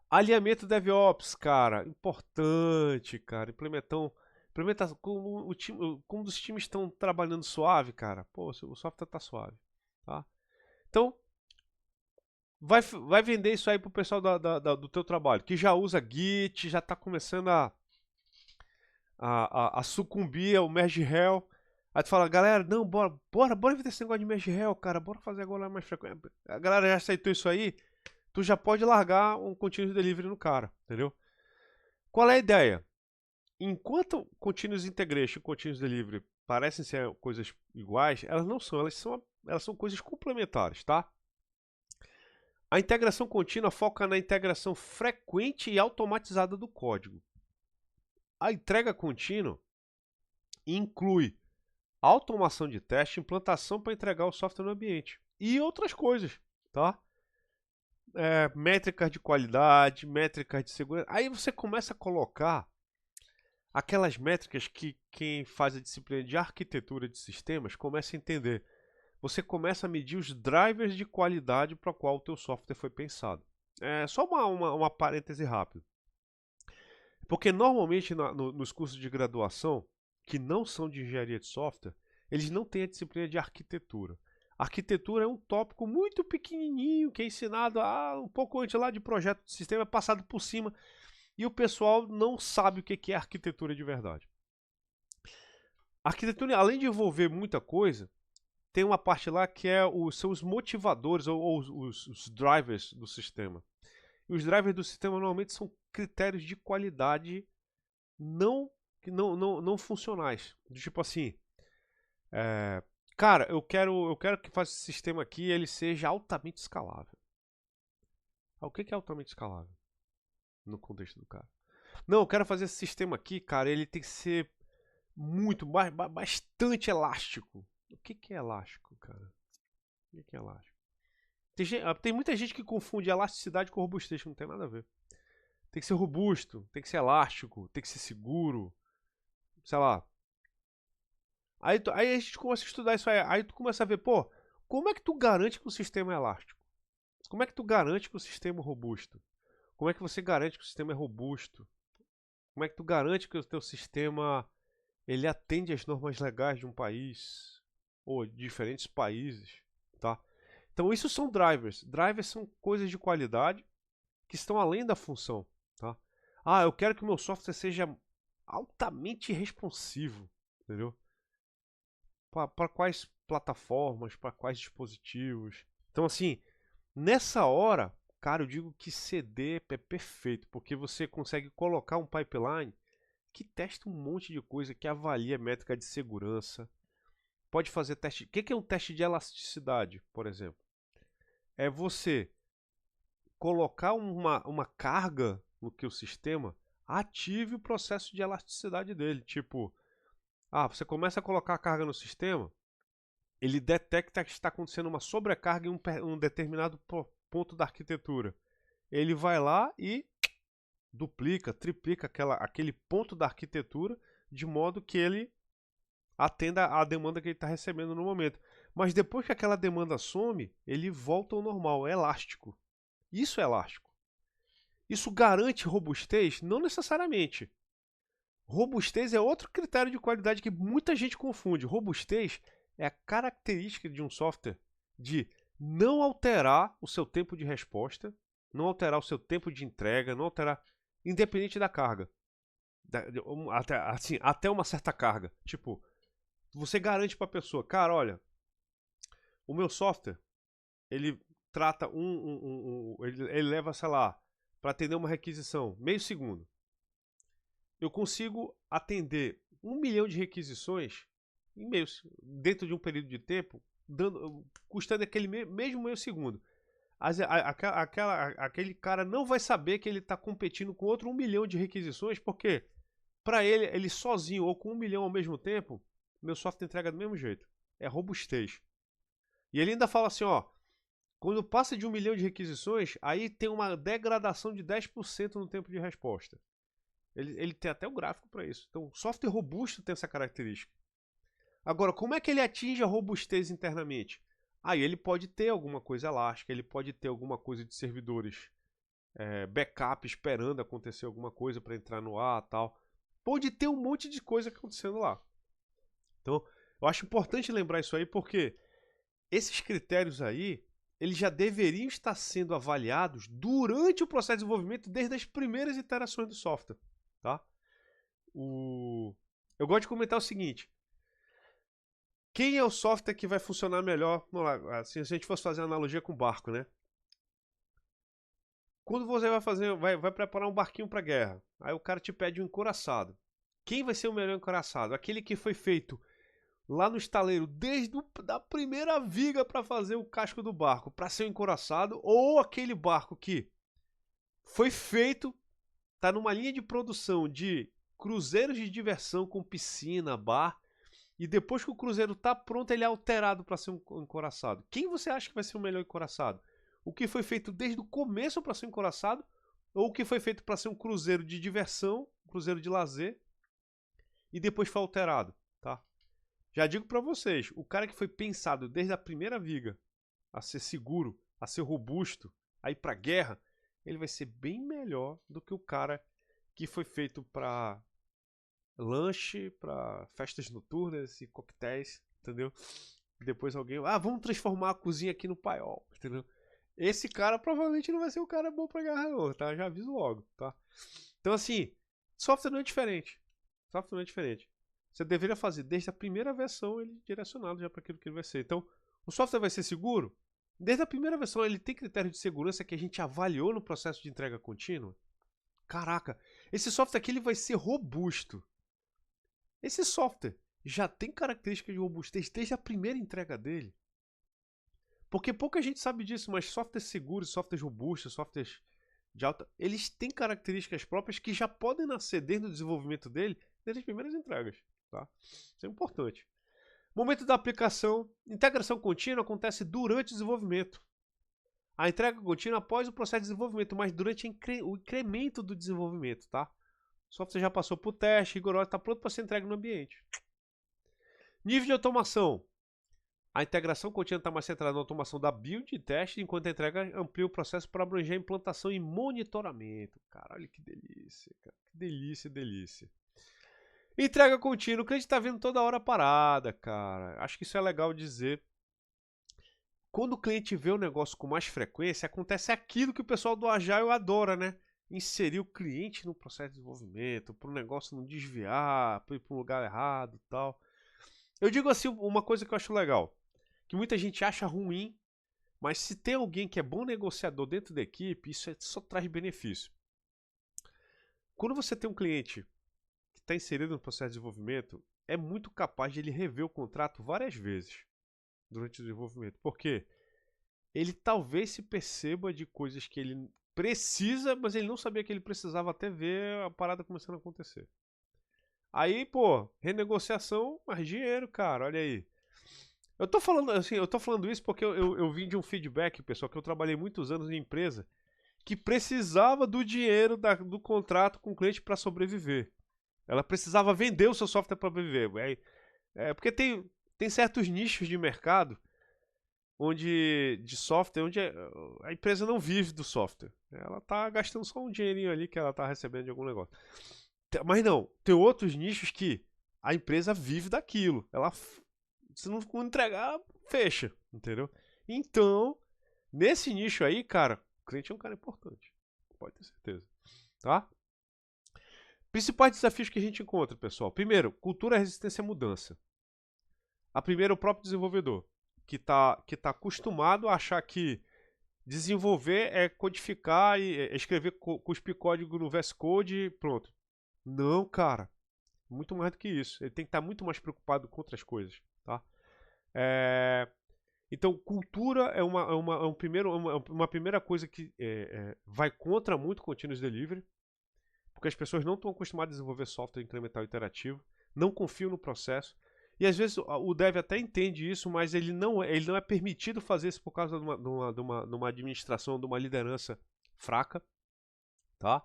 Alinhamento DevOps, cara, importante, cara. Implementa como os times estão trabalhando suave, cara. Pô, o software tá suave, tá? Então, vai vender isso aí pro pessoal do teu trabalho, que já usa Git, já tá começando a sucumbir ao merge hell. Aí tu fala, galera, não, bora evitar esse negócio de merge hell, cara, bora fazer agora mais frequente. A galera já aceitou isso aí, tu já pode largar um continuous delivery no cara, entendeu? Qual é a ideia? Enquanto continuous integration e continuous delivery parecem ser coisas iguais, elas não são, elas são coisas complementares, tá? A integração contínua foca na integração frequente e automatizada do código. A entrega contínua inclui automação de teste, implantação para entregar o software no ambiente e outras coisas, tá? Métricas de qualidade, métricas de segurança. Aí você começa a colocar aquelas métricas que quem faz a disciplina de arquitetura de sistemas começa a entender. Você começa a medir os drivers de qualidade para o qual o teu software foi pensado. Só uma parêntese rápida. Porque normalmente nos cursos de graduação, que não são de engenharia de software, eles não têm a disciplina de arquitetura. Arquitetura é um tópico muito pequenininho que é ensinado um pouco antes lá de projeto de sistema, é passado por cima e o pessoal não sabe o que é arquitetura de verdade. A arquitetura, além de envolver muita coisa, tem uma parte lá que são os motivadores ou os drivers do sistema. E os drivers do sistema normalmente são critérios de qualidade não funcionais. Do tipo assim, cara, eu quero que faça esse sistema aqui ele seja altamente escalável. O que é altamente escalável? No contexto do cara. Não, eu quero fazer esse sistema aqui, cara, ele tem que ser bastante elástico. O que é elástico, cara? O que é elástico? Tem muita gente que confunde elasticidade com robustez, não tem nada a ver. Tem que ser robusto, tem que ser elástico, tem que ser seguro, sei lá. Aí a gente começa a estudar isso aí tu começa a ver, pô, como é que tu garante que o sistema é elástico? Como é que tu garante que o sistema é robusto? Como é que você garante que o sistema é robusto? Como é que tu garante que o teu sistema ele atende às normas legais de um país ou de diferentes países, tá? Então isso são drivers. Drivers são coisas de qualidade que estão além da função, tá? Eu quero que o meu software seja altamente responsivo, entendeu? Para quais plataformas, para quais dispositivos. Então assim, nessa hora, cara, eu digo que CD é perfeito, porque você consegue colocar um pipeline que testa um monte de coisa, que avalia métrica de segurança. Pode fazer teste. O que é um teste de elasticidade, por exemplo? É você colocar uma carga no que o sistema ative o processo de elasticidade dele. Tipo, você começa a colocar a carga no sistema, ele detecta que está acontecendo uma sobrecarga em um determinado ponto da arquitetura. Ele vai lá e duplica, triplica aquele ponto da arquitetura de modo que ele atenda à demanda que ele está recebendo no momento. Mas depois que aquela demanda some, ele volta ao normal, é elástico. Isso é elástico. Isso garante robustez? Não necessariamente. Robustez é outro critério de qualidade que muita gente confunde. Robustez é a característica de um software de não alterar o seu tempo de resposta, não alterar o seu tempo de entrega, não alterar, independente da carga. Até uma certa carga. Tipo, você garante para a pessoa, cara, olha, o meu software, ele trata ele leva, sei lá, para atender uma requisição, meio segundo. Eu consigo atender 1 milhão de requisições em dentro de um período de tempo, custando aquele mesmo meio segundo. Aquele cara não vai saber que ele está competindo com outro 1 milhão de requisições, porque para ele sozinho ou com 1 milhão ao mesmo tempo, meu software entrega do mesmo jeito. É robustez. E ele ainda fala assim, ó, quando passa de 1 milhão de requisições, aí tem uma degradação de 10% no tempo de resposta. Ele tem até o gráfico para isso. Então, software robusto tem essa característica. Agora, como é que ele atinge a robustez internamente? Aí ele pode ter alguma coisa elástica, ele pode ter alguma coisa de servidores backup esperando acontecer alguma coisa para entrar no ar e tal. Pode ter um monte de coisa acontecendo lá. Então, eu acho importante lembrar isso aí porque esses critérios aí, eles já deveriam estar sendo avaliados durante o processo de desenvolvimento, desde as primeiras iterações do software. Tá? Eu gosto de comentar o seguinte. Quem é o software que vai funcionar melhor? Vamos lá, assim, se a gente fosse fazer uma analogia com barco, né? Quando você vai preparar um barquinho para guerra, aí o cara te pede um encouraçado. Quem vai ser o melhor encouraçado? Aquele que foi feito lá no estaleiro desde a primeira viga para fazer o casco do barco, para ser um encouraçado, ou aquele barco que foi feito, tá numa linha de produção de cruzeiros de diversão com piscina, bar, e depois que o cruzeiro tá pronto, ele é alterado para ser um encouraçado. Quem você acha que vai ser o melhor encouraçado? O que foi feito desde o começo para ser um encouraçado, ou o que foi feito para ser um cruzeiro de diversão, um cruzeiro de lazer, e depois foi alterado, tá? Já digo para vocês, o cara que foi pensado desde a primeira viga a ser seguro, a ser robusto, a ir para guerra, ele vai ser bem melhor do que o cara que foi feito para lanche, para festas noturnas e coquetéis, entendeu? Depois alguém, vamos transformar a cozinha aqui no paiol, entendeu? Esse cara provavelmente não vai ser o cara bom para guerra não, tá? Já aviso logo, tá? Então assim, software não é diferente. Software não é diferente. Você deveria fazer desde a primeira versão ele direcionado já para aquilo que ele vai ser. Então, o software vai ser seguro? Desde a primeira versão ele tem critérios de segurança que a gente avaliou no processo de entrega contínua. Caraca, esse software aqui ele vai ser robusto. Esse software já tem características de robustez desde a primeira entrega dele. Porque pouca gente sabe disso, mas softwares seguros, softwares robustos, softwares de alta, eles têm características próprias que já podem nascer desde o desenvolvimento dele, desde as primeiras entregas. Tá? Isso é importante. Momento da aplicação, integração contínua acontece durante o desenvolvimento. A entrega contínua após o processo de desenvolvimento, mas durante o incremento do desenvolvimento, tá? O software já passou por teste, rigoroso, está pronto para ser entregue no ambiente. Nível de automação. A integração contínua está mais centrada na automação da build e teste, enquanto a entrega amplia o processo para abranger a implantação e monitoramento. Caralho, que delícia, cara. Que delícia, delícia. Entrega contínua, o cliente está vendo toda hora a parada, cara. Acho que isso é legal dizer. Quando o cliente vê o negócio com mais frequência, acontece aquilo que o pessoal do Agile adora, né? Inserir o cliente no processo de desenvolvimento, para o negócio não desviar, para ir para um lugar errado e tal. Eu digo assim, uma coisa que eu acho legal, que muita gente acha ruim, mas se tem alguém que é bom negociador dentro da equipe, isso só traz benefício. Quando você tem um cliente que está inserido no processo de desenvolvimento, é muito capaz de ele rever o contrato várias vezes durante o desenvolvimento, porque ele talvez se perceba de coisas que ele precisa, mas ele não sabia que ele precisava até ver a parada começando a acontecer. Aí, pô, renegociação, mais dinheiro, cara, olha aí. Eu tô falando isso porque eu vim de um feedback, pessoal, que eu trabalhei muitos anos em empresa que precisava do dinheiro do contrato com o cliente para sobreviver. Ela precisava vender o seu software para sobreviver. Porque tem certos nichos de mercado de software, onde a empresa não vive do software. Ela tá gastando só um dinheirinho ali que ela tá recebendo de algum negócio. Mas não, tem outros nichos que a empresa vive daquilo. Se não entregar, fecha, entendeu? Então, nesse nicho aí, cara, o cliente é um cara importante. Pode ter certeza, tá? Principais desafios que a gente encontra, pessoal. Primeiro, cultura, resistência à mudança. A primeira é o próprio desenvolvedor, que tá acostumado a achar que desenvolver é codificar e escrever, cuspir código no VS Code e pronto. Não, cara. Muito mais do que isso. Ele tem que estar muito mais preocupado com outras coisas, tá? Então, cultura é uma primeira coisa que vai contra muito o Continuous Delivery, porque as pessoas não estão acostumadas a desenvolver software incremental interativo, não confiam no processo, e às vezes o dev até entende isso, mas ele não é permitido fazer isso por causa de uma administração, de uma liderança fraca, tá?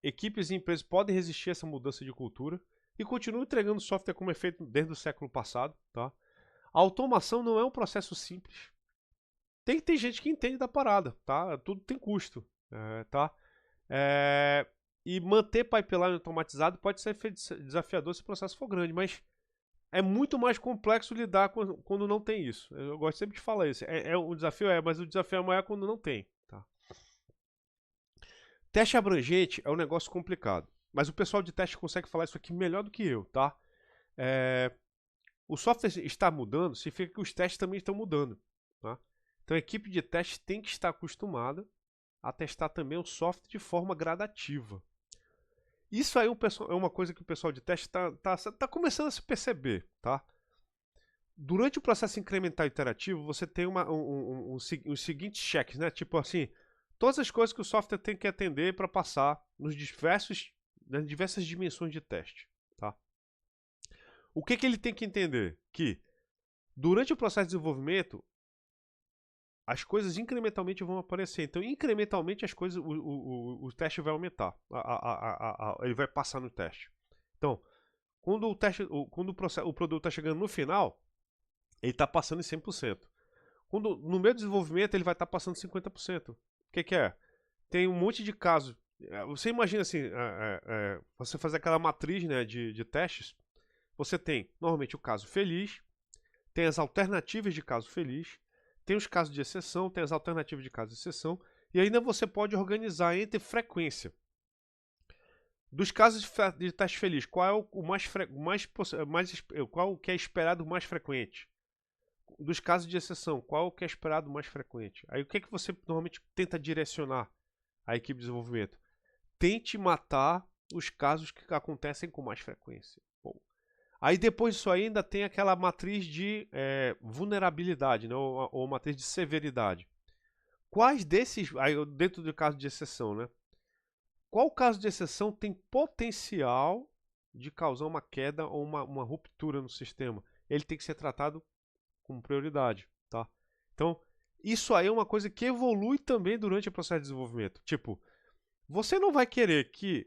Equipes e empresas podem resistir a essa mudança de cultura e continuam entregando software como é feito desde o século passado, tá? A automação não é um processo simples. Tem gente que entende da parada, tá? Tudo tem custo, tá? E manter pipeline automatizado pode ser desafiador se o processo for grande, mas é muito mais complexo lidar quando não tem isso. Eu gosto sempre de falar isso. O desafio mas o desafio é maior quando não tem, tá? Teste abrangente é um negócio complicado, mas o pessoal de teste consegue falar isso aqui melhor do que eu, tá? O software está mudando, significa que os testes também estão mudando, tá? Então a equipe de teste tem que estar acostumada a testar também o software de forma gradativa. Isso aí é uma coisa que o pessoal de teste tá começando a se perceber, tá? Durante o processo incremental interativo, você tem os seguintes checks, né? Tipo assim, todas as coisas que o software tem que atender para passar nas diversas dimensões de teste, tá? O que ele tem que entender? Que durante o processo de desenvolvimento, as coisas incrementalmente vão aparecer. Então, incrementalmente, as coisas, o teste vai aumentar. Ele vai passar no teste. Então, quando o produto está chegando no final, ele está passando em 100%. No meio do desenvolvimento, ele vai estar passando 50%. O que é? Tem um monte de casos. Você imagina assim, você fazer aquela matriz, né, de testes. Você tem, normalmente, o caso feliz, tem as alternativas de caso feliz, tem os casos de exceção, tem as alternativas de caso de exceção, e ainda você pode organizar entre frequência. Dos casos de teste feliz, qual é qual que é esperado mais frequente? Dos casos de exceção, qual que é esperado mais frequente? Aí o que você normalmente tenta direcionar a equipe de desenvolvimento? Tente matar os casos que acontecem com mais frequência. Aí depois disso ainda tem aquela matriz de vulnerabilidade, né, ou matriz de severidade. Quais desses, aí dentro do caso de exceção, né? Qual caso de exceção tem potencial de causar uma queda ou uma ruptura no sistema? Ele tem que ser tratado com prioridade, tá? Então, isso aí é uma coisa que evolui também durante o processo de desenvolvimento. Tipo, você não vai querer que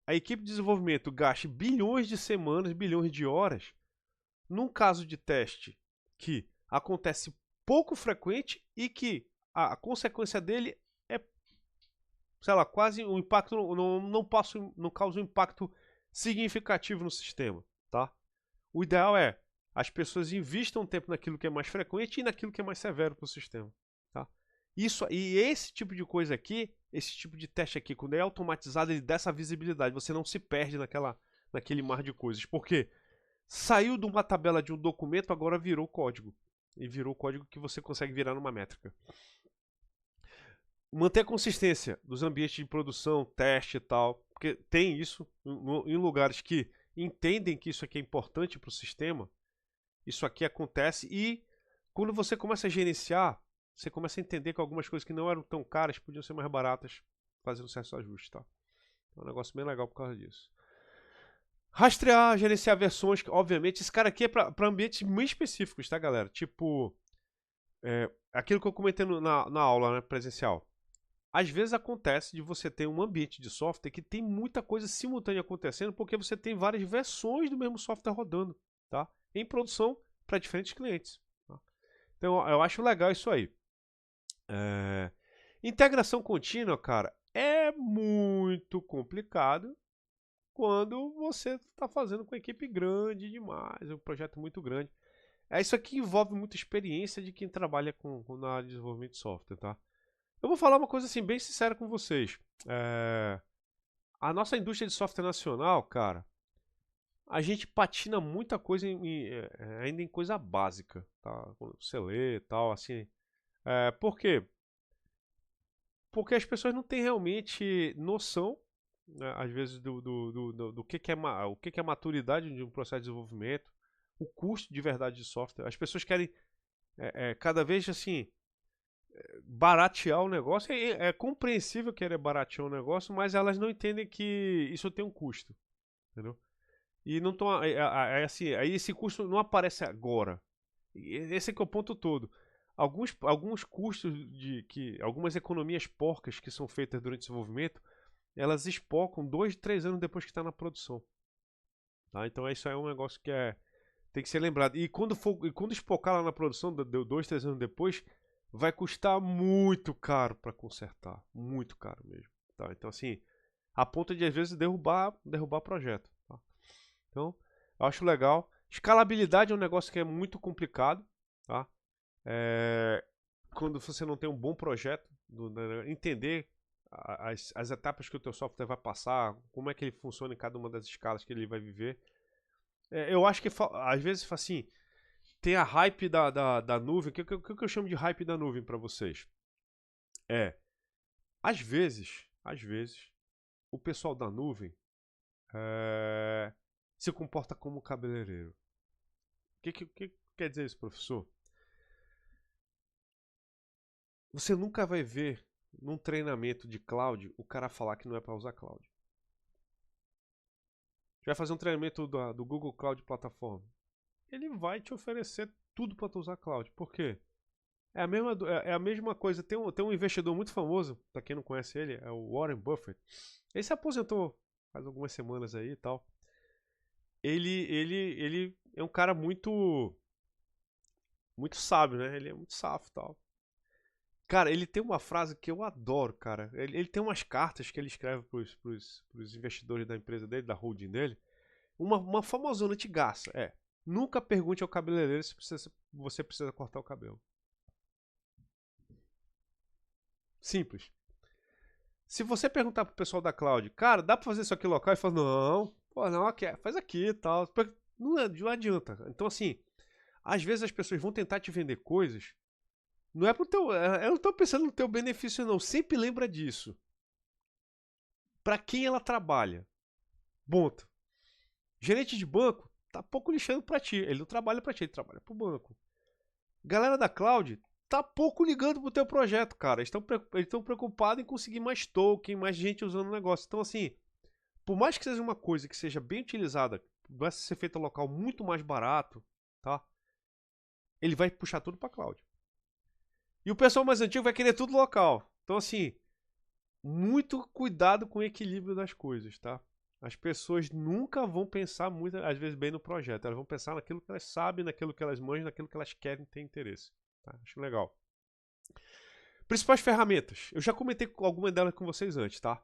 a equipe de desenvolvimento gaste bilhões de semanas, bilhões de horas num caso de teste que acontece pouco frequente e que a consequência dele é, sei lá, quase um impacto, não causa um impacto significativo no sistema, tá? O ideal é as pessoas investam tempo naquilo que é mais frequente e naquilo que é mais severo para o sistema, tá? E esse tipo de coisa aqui, esse tipo de teste aqui, quando é automatizado, ele dá essa visibilidade. Você não se perde naquele mar de coisas. Porque saiu de uma tabela de um documento, agora virou código. E virou código que você consegue virar numa métrica. Manter a consistência dos ambientes de produção, teste e tal. Porque tem isso em lugares que entendem que isso aqui é importante para o sistema. Isso aqui acontece e quando você começa a gerenciar, você começa a entender que algumas coisas que não eram tão caras podiam ser mais baratas, fazendo certos ajustes, tá? É um negócio bem legal por causa disso. Rastrear, gerenciar versões, obviamente, esse cara aqui é para ambientes muito específicos, tá, galera? Tipo, aquilo que eu comentei na aula, né, presencial. Às vezes acontece de você ter um ambiente de software que tem muita coisa simultânea acontecendo, porque você tem várias versões do mesmo software rodando, tá? em produção para diferentes clientes. Tá? Então eu acho legal isso aí. Integração contínua, cara, é muito complicado quando você está fazendo com equipe grande demais, um projeto muito grande. Isso aqui envolve muita experiência de quem trabalha na área de desenvolvimento de software, tá? Eu vou falar uma coisa assim, bem sincera com vocês. A nossa indústria de software nacional, cara, a gente patina muita coisa ainda em coisa básica, tá? Quando você lê e tal, assim. Por quê? Porque as pessoas não têm realmente noção, né, às vezes, do que é o que é a maturidade de um processo de desenvolvimento, o custo de verdade de software. As pessoas querem cada vez assim baratear o negócio. É compreensível querer baratear o negócio, mas elas não entendem que isso tem um custo, entendeu? E não tão, assim, aí esse custo não aparece agora. Esse é que é o ponto todo. Alguns custos algumas economias porcas que são feitas durante o desenvolvimento, elas espocam 2, 3 anos depois que está na produção. Tá? Então isso é um negócio que tem que ser lembrado. E quando espocar lá na produção, 2, 3 anos depois, vai custar muito caro para consertar. Muito caro mesmo. Tá? Então assim, a ponto de às vezes derrubar projeto. Tá? Então, eu acho legal. Escalabilidade é um negócio que é muito complicado. Tá? Quando você não tem um bom projeto, entender as etapas que o teu software vai passar, como é que ele funciona em cada uma das escalas que ele vai viver. Eu acho que às vezes assim, tem a hype da nuvem. O que eu chamo de hype da nuvem para vocês? Às vezes, o pessoal da nuvem se comporta como cabeleireiro. O que quer dizer isso, professor? Você nunca vai ver num treinamento de cloud o cara falar que não é para usar cloud. Você vai fazer um treinamento do Google Cloud Platform. Ele vai te oferecer tudo para tu usar cloud. Por quê? É a mesma coisa. Tem um investidor muito famoso, para quem não conhece ele, é o Warren Buffett. Ele se aposentou faz algumas semanas aí e tal. Ele é um cara muito sábio, né? Ele é muito safo e tal. Cara, ele tem uma frase que eu adoro, cara. Ele tem umas cartas que ele escreve pros investidores da empresa dele, da holding dele. Uma famosona antigaça. Nunca pergunte ao cabeleireiro se você precisa cortar o cabelo. Simples. Se você perguntar pro pessoal da cloud, cara, dá pra fazer isso aqui local? Ele fala, não, pô, não, faz aqui e tal. Não adianta. Então, assim, às vezes as pessoas vão tentar te vender coisas. Não é pro teu. Eu não tô pensando no teu benefício, não. Sempre lembra disso. Pra quem ela trabalha? Ponto. Gerente de banco tá pouco lixando pra ti. Ele não trabalha pra ti, ele trabalha pro banco. Galera da cloud tá pouco ligando pro teu projeto, cara. Eles estão preocupados em conseguir mais token, mais gente usando o negócio. Então, assim, por mais que seja uma coisa que seja bem utilizada, vai ser feita local muito mais barato, tá? Ele vai puxar tudo pra cloud. E o pessoal mais antigo vai querer tudo local. Então, assim, muito cuidado com o equilíbrio das coisas, tá? As pessoas nunca vão pensar muito, às vezes, bem no projeto. Elas vão pensar naquilo que elas sabem, naquilo que elas manjam, naquilo que elas querem ter interesse. Tá? Acho legal. Principais ferramentas. Eu já comentei alguma delas com vocês antes, tá?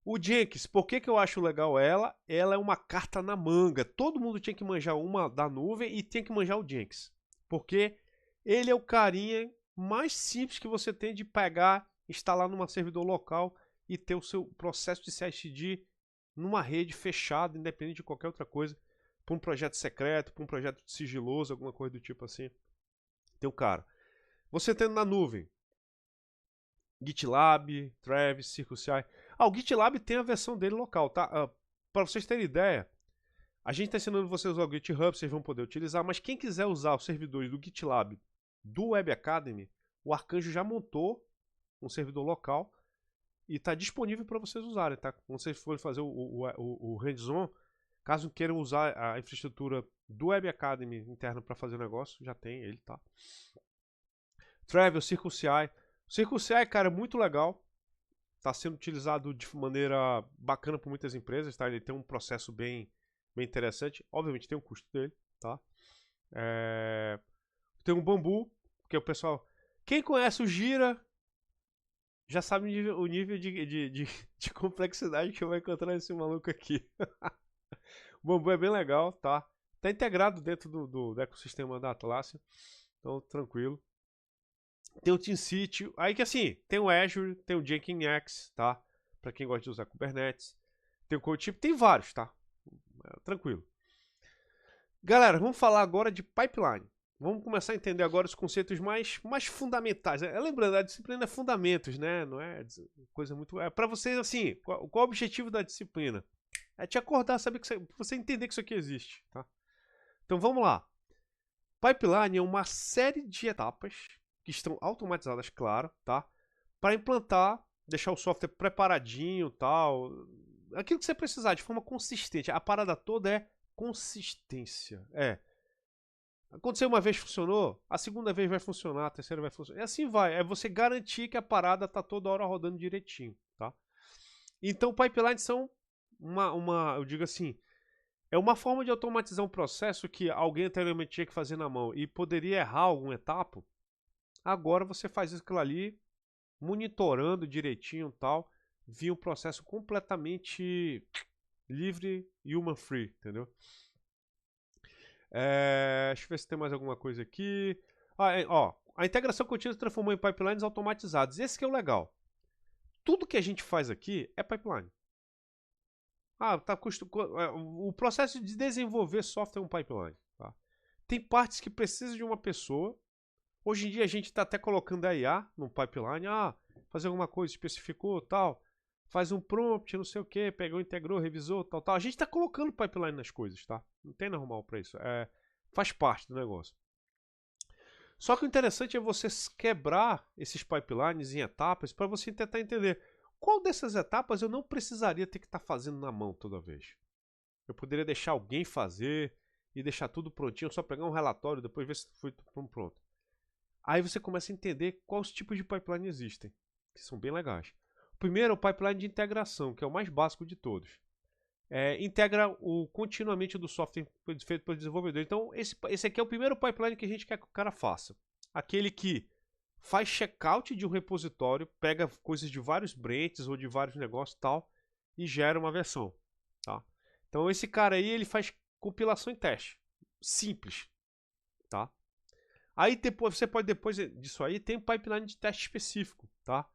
O Jenkins, por que eu acho legal ela? Ela é uma carta na manga. Todo mundo tinha que manjar uma da nuvem e tinha que manjar o Jenkins. Porque ele é o carinha mais simples que você tem de pegar, instalar numa servidor local e ter o seu processo de CI/CD numa rede fechada, independente de qualquer outra coisa, para um projeto secreto, para um projeto sigiloso, alguma coisa do tipo assim. Tem o cara. Você tendo na nuvem GitLab, Travis, CircleCI. O GitLab tem a versão dele local, tá? Para vocês terem ideia, a gente está ensinando vocês a usar o GitHub, vocês vão poder utilizar, mas quem quiser usar os servidores do GitLab do Web Academy, o Arcanjo já montou um servidor local e está disponível para vocês usarem, tá? Quando vocês forem fazer o hands-on, caso queiram usar a infraestrutura do Web Academy interna para fazer o negócio, já tem ele, tá? Travis, CircleCI. O CircleCI, cara, é muito legal. Está sendo utilizado de maneira bacana por muitas empresas, tá? Ele tem um processo bem interessante. Obviamente tem um custo dele, tá? Tem um Bambu, porque o pessoal... Quem conhece o Gira já sabe o nível de complexidade que eu vou encontrar nesse maluco aqui. O Bambu é bem legal, tá? Tá integrado dentro do ecossistema da Atlassian, então tranquilo. Tem o TeamCity, aí que assim, tem o Azure, tem o Nginx, tá? Pra quem gosta de usar Kubernetes. Tem o CodeShip, tem vários, tá? Tranquilo. Galera, vamos falar agora de pipeline. Vamos começar a entender agora os conceitos mais fundamentais. Lembrando, a disciplina é fundamentos, né? Não é coisa muito... É para vocês, assim, qual o objetivo da disciplina? É te acordar, saber que você entender que isso aqui existe, tá? Então vamos lá. Pipeline é uma série de etapas que estão automatizadas, claro, tá? Para implantar, deixar o software preparadinho, tal, aquilo que você precisar de forma consistente. A parada toda é consistência. Aconteceu uma vez, funcionou, a segunda vez vai funcionar, a terceira vai funcionar. E assim vai. É você garantir que a parada tá toda hora rodando direitinho, tá? Então, pipelines são eu digo assim, é uma forma de automatizar um processo que alguém anteriormente tinha que fazer na mão e poderia errar alguma etapa. Agora você faz aquilo ali, monitorando direitinho e tal, via um processo completamente livre, human free, entendeu? Deixa eu ver se tem mais alguma coisa aqui. A integração contínua se transformou em pipelines automatizados. Esse que é o legal. Tudo que a gente faz aqui é pipeline. O processo de desenvolver software é um pipeline. Tá? Tem partes que precisam de uma pessoa. Hoje em dia a gente está até colocando a IA no pipeline. Fazer alguma coisa, especificou, tal. Faz um prompt, não sei o que, pegou, integrou, revisou, tal, tal. A gente está colocando pipeline nas coisas, tá? Não tem normal para isso. Faz parte do negócio. Só que o interessante é você quebrar esses pipelines em etapas para você tentar entender qual dessas etapas eu não precisaria ter que estar fazendo na mão toda vez. Eu poderia deixar alguém fazer e deixar tudo prontinho, só pegar um relatório, depois ver se foi pronto. Aí você começa a entender quais tipos de pipeline existem, que são bem legais. O primeiro é o pipeline de integração, que é o mais básico de todos. Integra continuamente do software feito pelo desenvolvedor. Então, esse aqui é o primeiro pipeline que a gente quer que o cara faça. Aquele que faz checkout de um repositório, pega coisas de vários branches ou de vários negócios e tal, e gera uma versão. Tá? Então, esse cara aí, ele faz compilação e teste. Simples. Tá? Aí depois, você pode, depois disso aí, tem um pipeline de teste específico. Tá?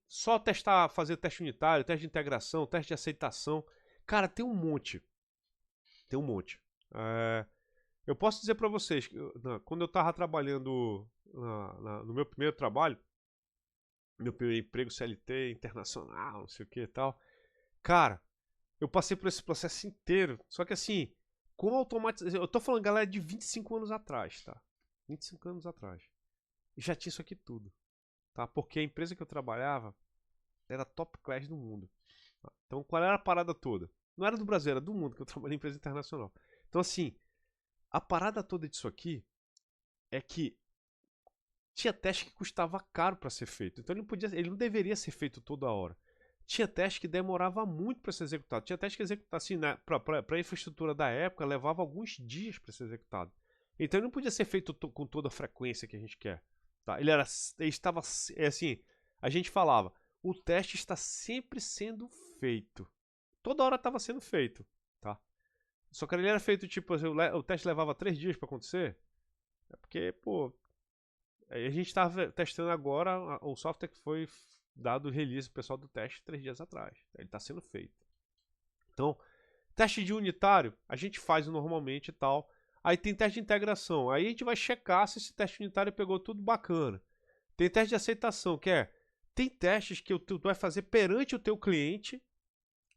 Só testar, fazer teste unitário, teste de integração, teste de aceitação. Cara, tem um monte. Tem um monte. Eu posso dizer para vocês que quando eu estava trabalhando no meu primeiro trabalho, meu primeiro emprego CLT internacional, não sei o que e tal, cara, eu passei por esse processo inteiro. Só que assim, com automatização. Eu tô falando, galera, de 25 anos atrás, tá? 25 anos atrás. E já tinha isso aqui tudo. Tá? Porque a empresa que eu trabalhava era top class do mundo. Tá? Então, qual era a parada toda? Não era do Brasil, era do mundo, que eu trabalhei em empresa internacional. Então, assim, a parada toda disso aqui é que tinha teste que custava caro para ser feito. Então, ele não deveria ser feito toda hora. Tinha teste que demorava muito para ser executado. Tinha teste que executar, assim, para a infraestrutura da época, levava alguns dias para ser executado. Então, ele não podia ser feito com toda a frequência que a gente quer. Tá? Ele estava assim, a gente falava, o teste está sempre sendo feito. Toda hora estava sendo feito, tá? Só que ele era feito tipo, o teste levava 3 dias para acontecer. É porque, pô, a gente estava testando agora o software que foi dado release pro pessoal do teste 3 dias atrás. Ele está sendo feito. Então, teste de unitário, a gente faz normalmente e tal. Aí tem teste de integração. Aí a gente vai checar se esse teste unitário pegou tudo bacana. Tem teste de aceitação, tem testes que tu vai fazer perante o teu cliente,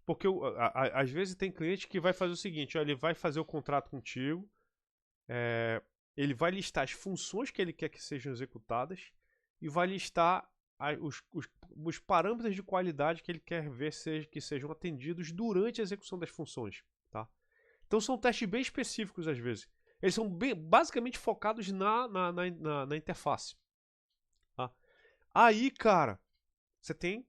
porque às vezes tem cliente que vai fazer o seguinte, ele vai fazer o contrato contigo, ele vai listar as funções que ele quer que sejam executadas e vai listar os parâmetros de qualidade que ele quer ver que sejam atendidos durante a execução das funções. Tá? Então são testes bem específicos às vezes. Eles são basicamente focados na interface. Tá? Aí, cara, você tem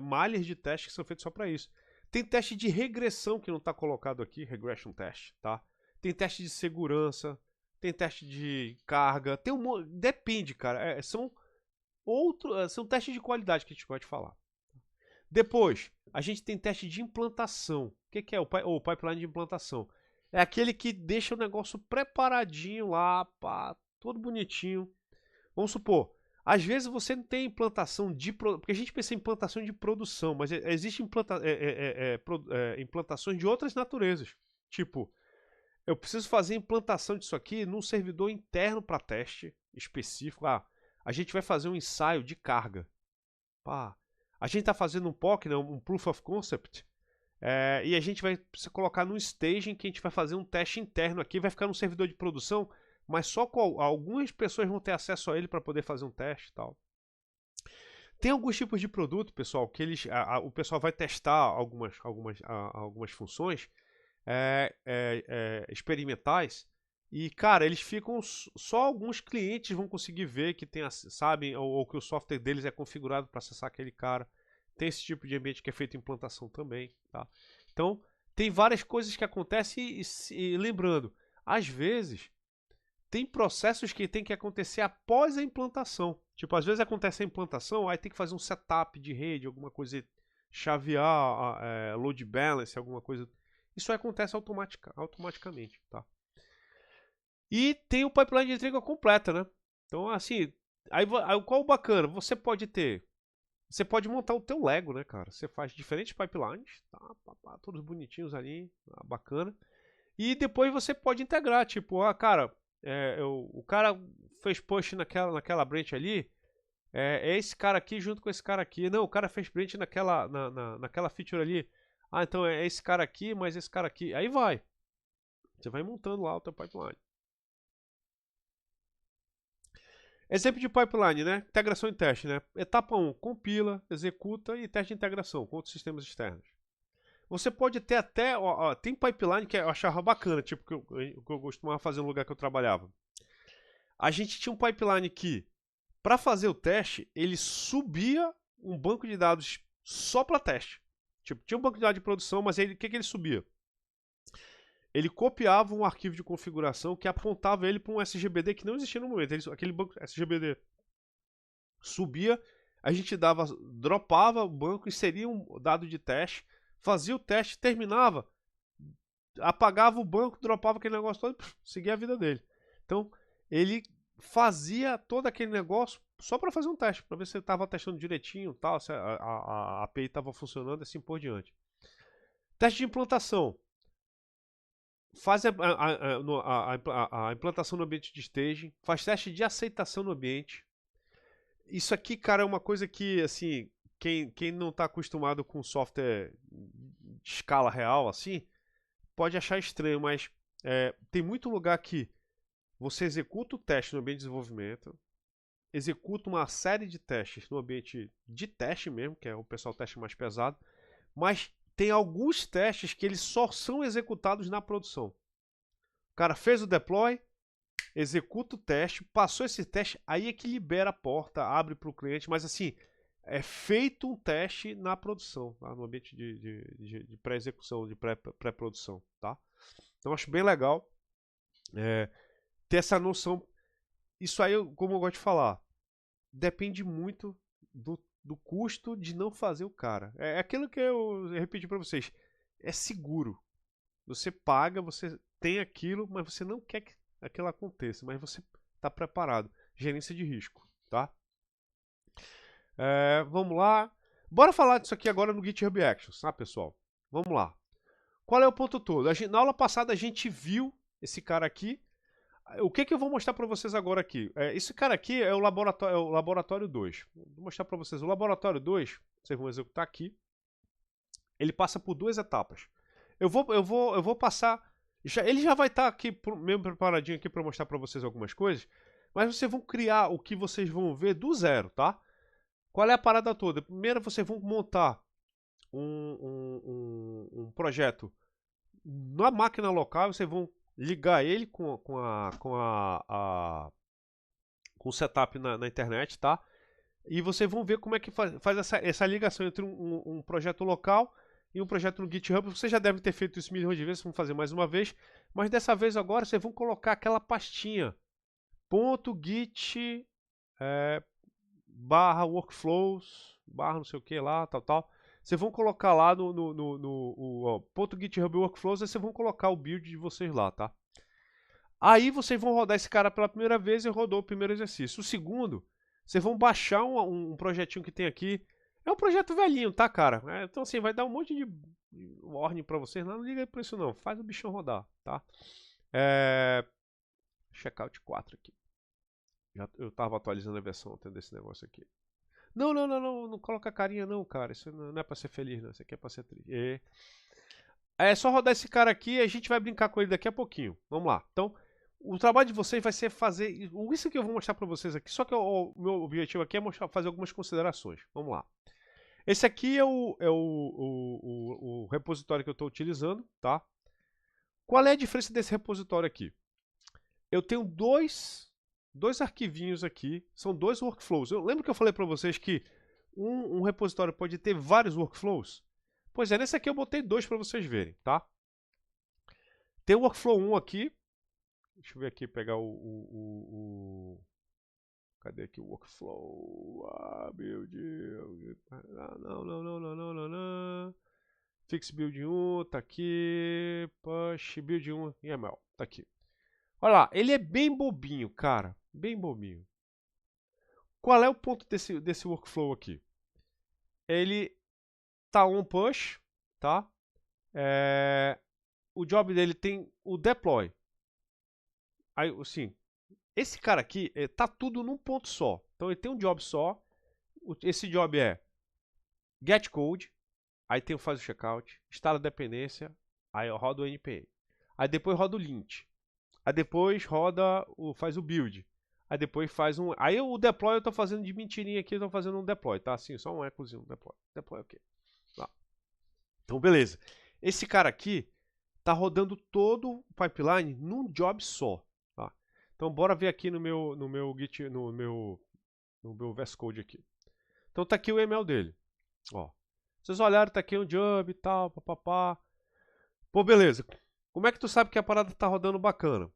malhas de testes que são feitos só para isso. Tem teste de regressão que não está colocado aqui, regression test, tá? tem teste de segurança, tem teste de carga, tem depende, cara. São testes de qualidade que a gente pode falar. Depois, a gente tem teste de implantação. O que é o pipeline de implantação? É aquele que deixa o negócio preparadinho lá, pá, todo bonitinho. Vamos supor, às vezes você não tem implantação porque a gente pensa em implantação de produção, mas existem implantações de outras naturezas. Tipo, eu preciso fazer implantação disso aqui num servidor interno para teste específico. A gente vai fazer um ensaio de carga. Pá, a gente está fazendo um POC, né, um Proof of Concept, e a gente vai precisar colocar num staging que a gente vai fazer um teste interno aqui, vai ficar no servidor de produção, mas só com algumas pessoas vão ter acesso a ele para poder fazer um teste e tal. Tem alguns tipos de produto, pessoal, que o pessoal vai testar algumas funções experimentais e, cara, eles ficam só alguns clientes vão conseguir ver que sabem ou que o software deles é configurado para acessar aquele cara. Tem esse tipo de ambiente que é feito implantação também, tá? Então, tem várias coisas que acontecem e lembrando, às vezes tem processos que tem que acontecer após a implantação. Tipo, às vezes acontece a implantação, aí tem que fazer um setup de rede, alguma coisa, chavear, load balance, alguma coisa. Isso acontece automaticamente, tá? E tem o pipeline de entrega completa, né? Então, assim, aí qual o bacana? Você pode montar o teu Lego, né, cara? Você faz diferentes pipelines, tá? Todos bonitinhos ali, bacana. E depois você pode integrar, tipo, cara, o cara fez push naquela branch ali, é esse cara aqui junto com esse cara aqui. Não, o cara fez branch naquela feature ali. Então é esse cara aqui, mais esse cara aqui. Aí vai. Você vai montando lá o teu pipeline. Exemplo de pipeline, né? Integração e teste, né? Etapa 1, compila, executa e teste de integração com outros sistemas externos. Você pode ter até... tem pipeline que eu achava bacana, tipo que eu costumava fazer no lugar que eu trabalhava. A gente tinha um pipeline que, para fazer o teste, ele subia um banco de dados só para teste. Tipo, tinha um banco de dados de produção, mas o que ele subia? Ele copiava um arquivo de configuração que apontava ele para um SGBD que não existia no momento. Aquele banco SGBD subia, a gente dropava o banco, inseria um dado de teste, fazia o teste, terminava, apagava o banco, dropava aquele negócio todo, seguia a vida dele. Então, ele fazia todo aquele negócio só para fazer um teste, para ver se ele estava testando direitinho, tal, se a API estava funcionando, assim por diante. Teste de implantação. Faz a implantação no ambiente de staging, faz teste de aceitação no ambiente. Isso aqui, cara, é uma coisa que, assim, quem não está acostumado com software de escala real, assim, pode achar estranho, mas tem muito lugar que você executa o teste no ambiente de desenvolvimento, executa uma série de testes no ambiente de teste mesmo, que é o pessoal teste mais pesado, mas tem alguns testes que eles só são executados na produção. O cara fez o deploy, executa o teste, passou esse teste, aí é que libera a porta, abre para o cliente, mas assim, é feito um teste na produção, tá? No ambiente de pré-execução, de pré-produção, tá? Então acho bem legal ter essa noção. Isso aí, como eu gosto de falar, depende muito do custo de não fazer o cara. É aquilo que eu repeti para vocês. É seguro. Você paga, você tem aquilo, mas você não quer que aquilo aconteça, mas você está preparado. Gerência de risco, tá? Vamos lá. Bora falar disso aqui agora no GitHub Actions, tá, pessoal? Vamos lá. Qual é o ponto todo? Na aula passada a gente viu esse cara aqui. O que eu vou mostrar para vocês agora aqui? Esse cara aqui é o laboratório 2. Vou mostrar para vocês. O laboratório 2, vocês vão executar aqui. Ele passa por duas etapas. Eu vou passar... ele já vai estar aqui, mesmo preparadinho aqui para mostrar para vocês algumas coisas. Mas vocês vão criar o que vocês vão ver do zero, tá? Qual é a parada toda? Primeiro vocês vão montar um projeto na máquina local. Vocês vão ligar ele com o setup na internet, tá? E vocês vão ver como é que faz essa ligação entre um projeto local em um projeto no GitHub, vocês já devem ter feito isso milhões de vezes, vamos fazer mais uma vez, mas dessa vez agora vocês vão colocar aquela pastinha .git barra workflows, barra não sei o que lá, tal. Vocês vão colocar lá no .github workflows, aí vocês vão colocar o build de vocês lá, tá? Aí vocês vão rodar esse cara pela primeira vez e rodou o primeiro exercício. O segundo, vocês vão baixar um projetinho que tem aqui. É um projeto velhinho, tá, cara? Então assim, vai dar um monte de warning pra vocês. Não liga pra isso não, faz o bichão rodar, tá? Checkout 4 aqui. Eu tava atualizando a versão ontem desse negócio aqui. Não coloca carinha não, cara. Isso não é pra ser feliz, não. Isso aqui é pra ser triste. É só rodar esse cara aqui e a gente vai brincar com ele daqui a pouquinho. Vamos lá. Então, o trabalho de vocês vai ser fazer isso que eu vou mostrar pra vocês aqui. Só que o meu objetivo aqui é fazer algumas considerações. Vamos lá. Esse aqui é o repositório que eu estou utilizando, tá? Qual é a diferença desse repositório aqui? Eu tenho dois arquivinhos aqui, são dois workflows. Eu lembro que eu falei para vocês que um repositório pode ter vários workflows? Pois é, nesse aqui eu botei dois para vocês verem, tá? Tem o workflow 1 aqui. Deixa eu ver aqui, pegar cadê aqui o workflow? Ah, meu Deus. Não. Fix build 1, tá aqui. Push build 1 YAML, tá aqui. Olha lá, ele é bem bobinho, cara. Bem bobinho. Qual é o ponto desse workflow aqui? Ele tá on push, tá? O job dele tem o deploy. Aí, assim, esse cara aqui tá tudo num ponto só. Então ele tem um job só. Esse job é get code. Aí faz o checkout, instala a dependência. Aí roda o npm. Aí depois roda o lint. Aí depois faz o build. Aí depois faz um... Aí o deploy eu tô fazendo de mentirinha aqui, eu tô fazendo um deploy, tá? Assim, só um ecozinho, deploy. Deploy ok. Lá. Então, beleza. Esse cara aqui tá rodando todo o pipeline num job só, tá? Então, bora ver aqui no meu Git, no meu VS Code aqui. Então, tá aqui o email dele. Ó. Vocês olharam, tá aqui um job e tal, papapá. Pô, beleza. Como é que tu sabe que a parada tá rodando bacana?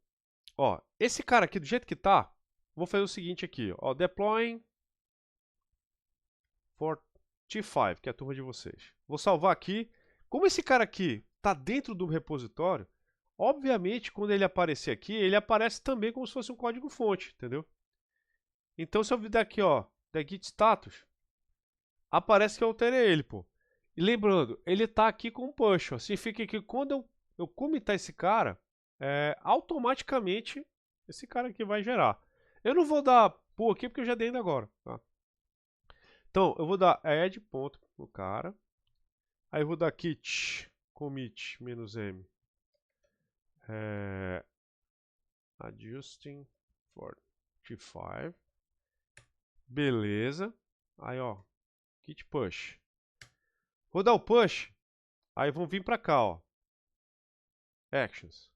Ó, esse cara aqui, do jeito que tá, vou fazer o seguinte aqui, ó, deploying for T5, que é a turma de vocês. Vou salvar aqui. Como esse cara aqui tá dentro do repositório, obviamente, quando ele aparecer aqui, ele aparece também como se fosse um código fonte, entendeu? Então, se eu vir aqui, ó, da git status, aparece que eu alterei ele, pô. E lembrando, ele tá aqui com um push, ó. Significa que quando eu comitar esse cara, automaticamente esse cara aqui vai gerar. Eu não vou dar pull aqui porque eu já dei ainda agora, tá? Então, eu vou dar add ponto no cara. Aí eu vou dar kit commit -m adjusting for T5. Beleza. Aí, ó, git push. Vou dar o push. Aí vão vir para cá, ó. Actions.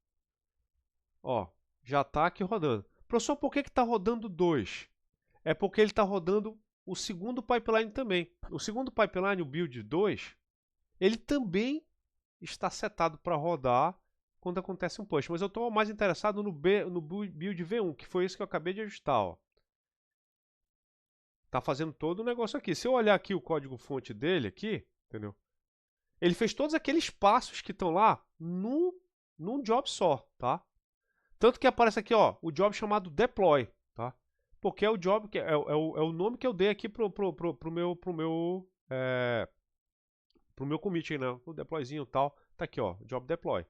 Ó, já tá aqui rodando. Professor, por que tá rodando 2? É porque ele tá rodando o segundo pipeline também. O segundo pipeline, o build 2, ele também está setado para rodar quando acontece um push. Mas eu estou mais interessado no build V1, que foi esse que eu acabei de ajustar, ó. Tá fazendo todo o negócio aqui. Se eu olhar aqui o código fonte dele aqui, entendeu? Ele fez todos aqueles passos que estão lá num job só, tá? Tanto que aparece aqui, ó, o job chamado deploy, tá? Porque é o job que é o nome que eu dei aqui pro meu commit, né? O deployzinho e tal, tá aqui, ó, job deploy.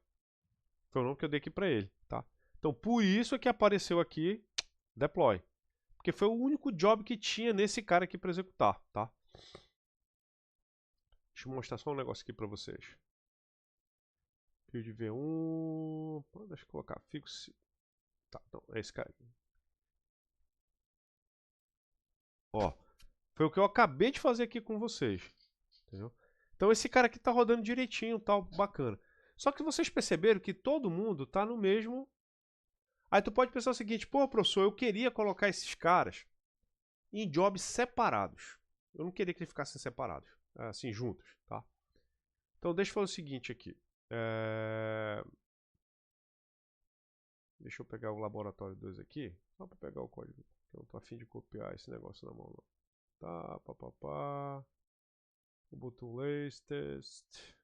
Foi o nome que eu dei aqui para ele, tá? Então, por isso é que apareceu aqui deploy. Porque foi o único job que tinha nesse cara aqui para executar, tá? Deixa eu mostrar só um negócio aqui para vocês. Build V1, deixa eu colocar fix. Tá, não, é esse cara aqui. Ó, foi o que eu acabei de fazer aqui com vocês, entendeu? Então esse cara aqui tá rodando direitinho, tal, bacana. Só que vocês perceberam que todo mundo tá no mesmo... Aí tu pode pensar o seguinte, pô, professor, eu queria colocar esses caras em jobs separados. Eu não queria que eles ficassem separados, assim, juntos, tá? Então deixa eu fazer o seguinte aqui. Deixa eu pegar o laboratório 2 aqui, só para pegar o código. Eu não tô afim de copiar esse negócio na mão não. Tá, papapá. Ubuntu latest.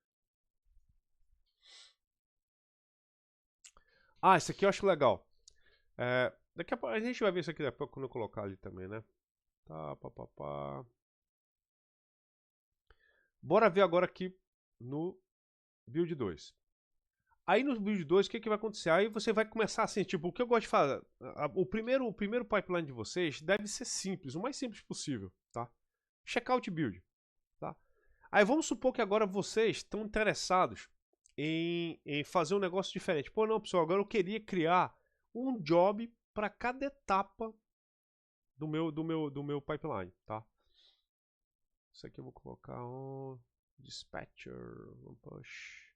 Ah, esse aqui eu acho legal. Daqui a pouco a gente vai ver isso aqui depois quando eu colocar ali também, né? Tá, papapá. Bora ver agora aqui no build 2. Aí no build 2, o que vai acontecer? Aí você vai começar assim, tipo, o que eu gosto de fazer? O primeiro pipeline de vocês deve ser simples, o mais simples possível, tá? Checkout build, tá? Aí vamos supor que agora vocês estão interessados em fazer um negócio diferente. Pô, não, pessoal, agora eu queria criar um job para cada etapa do meu pipeline, tá? Isso aqui eu vou colocar um dispatcher, um push.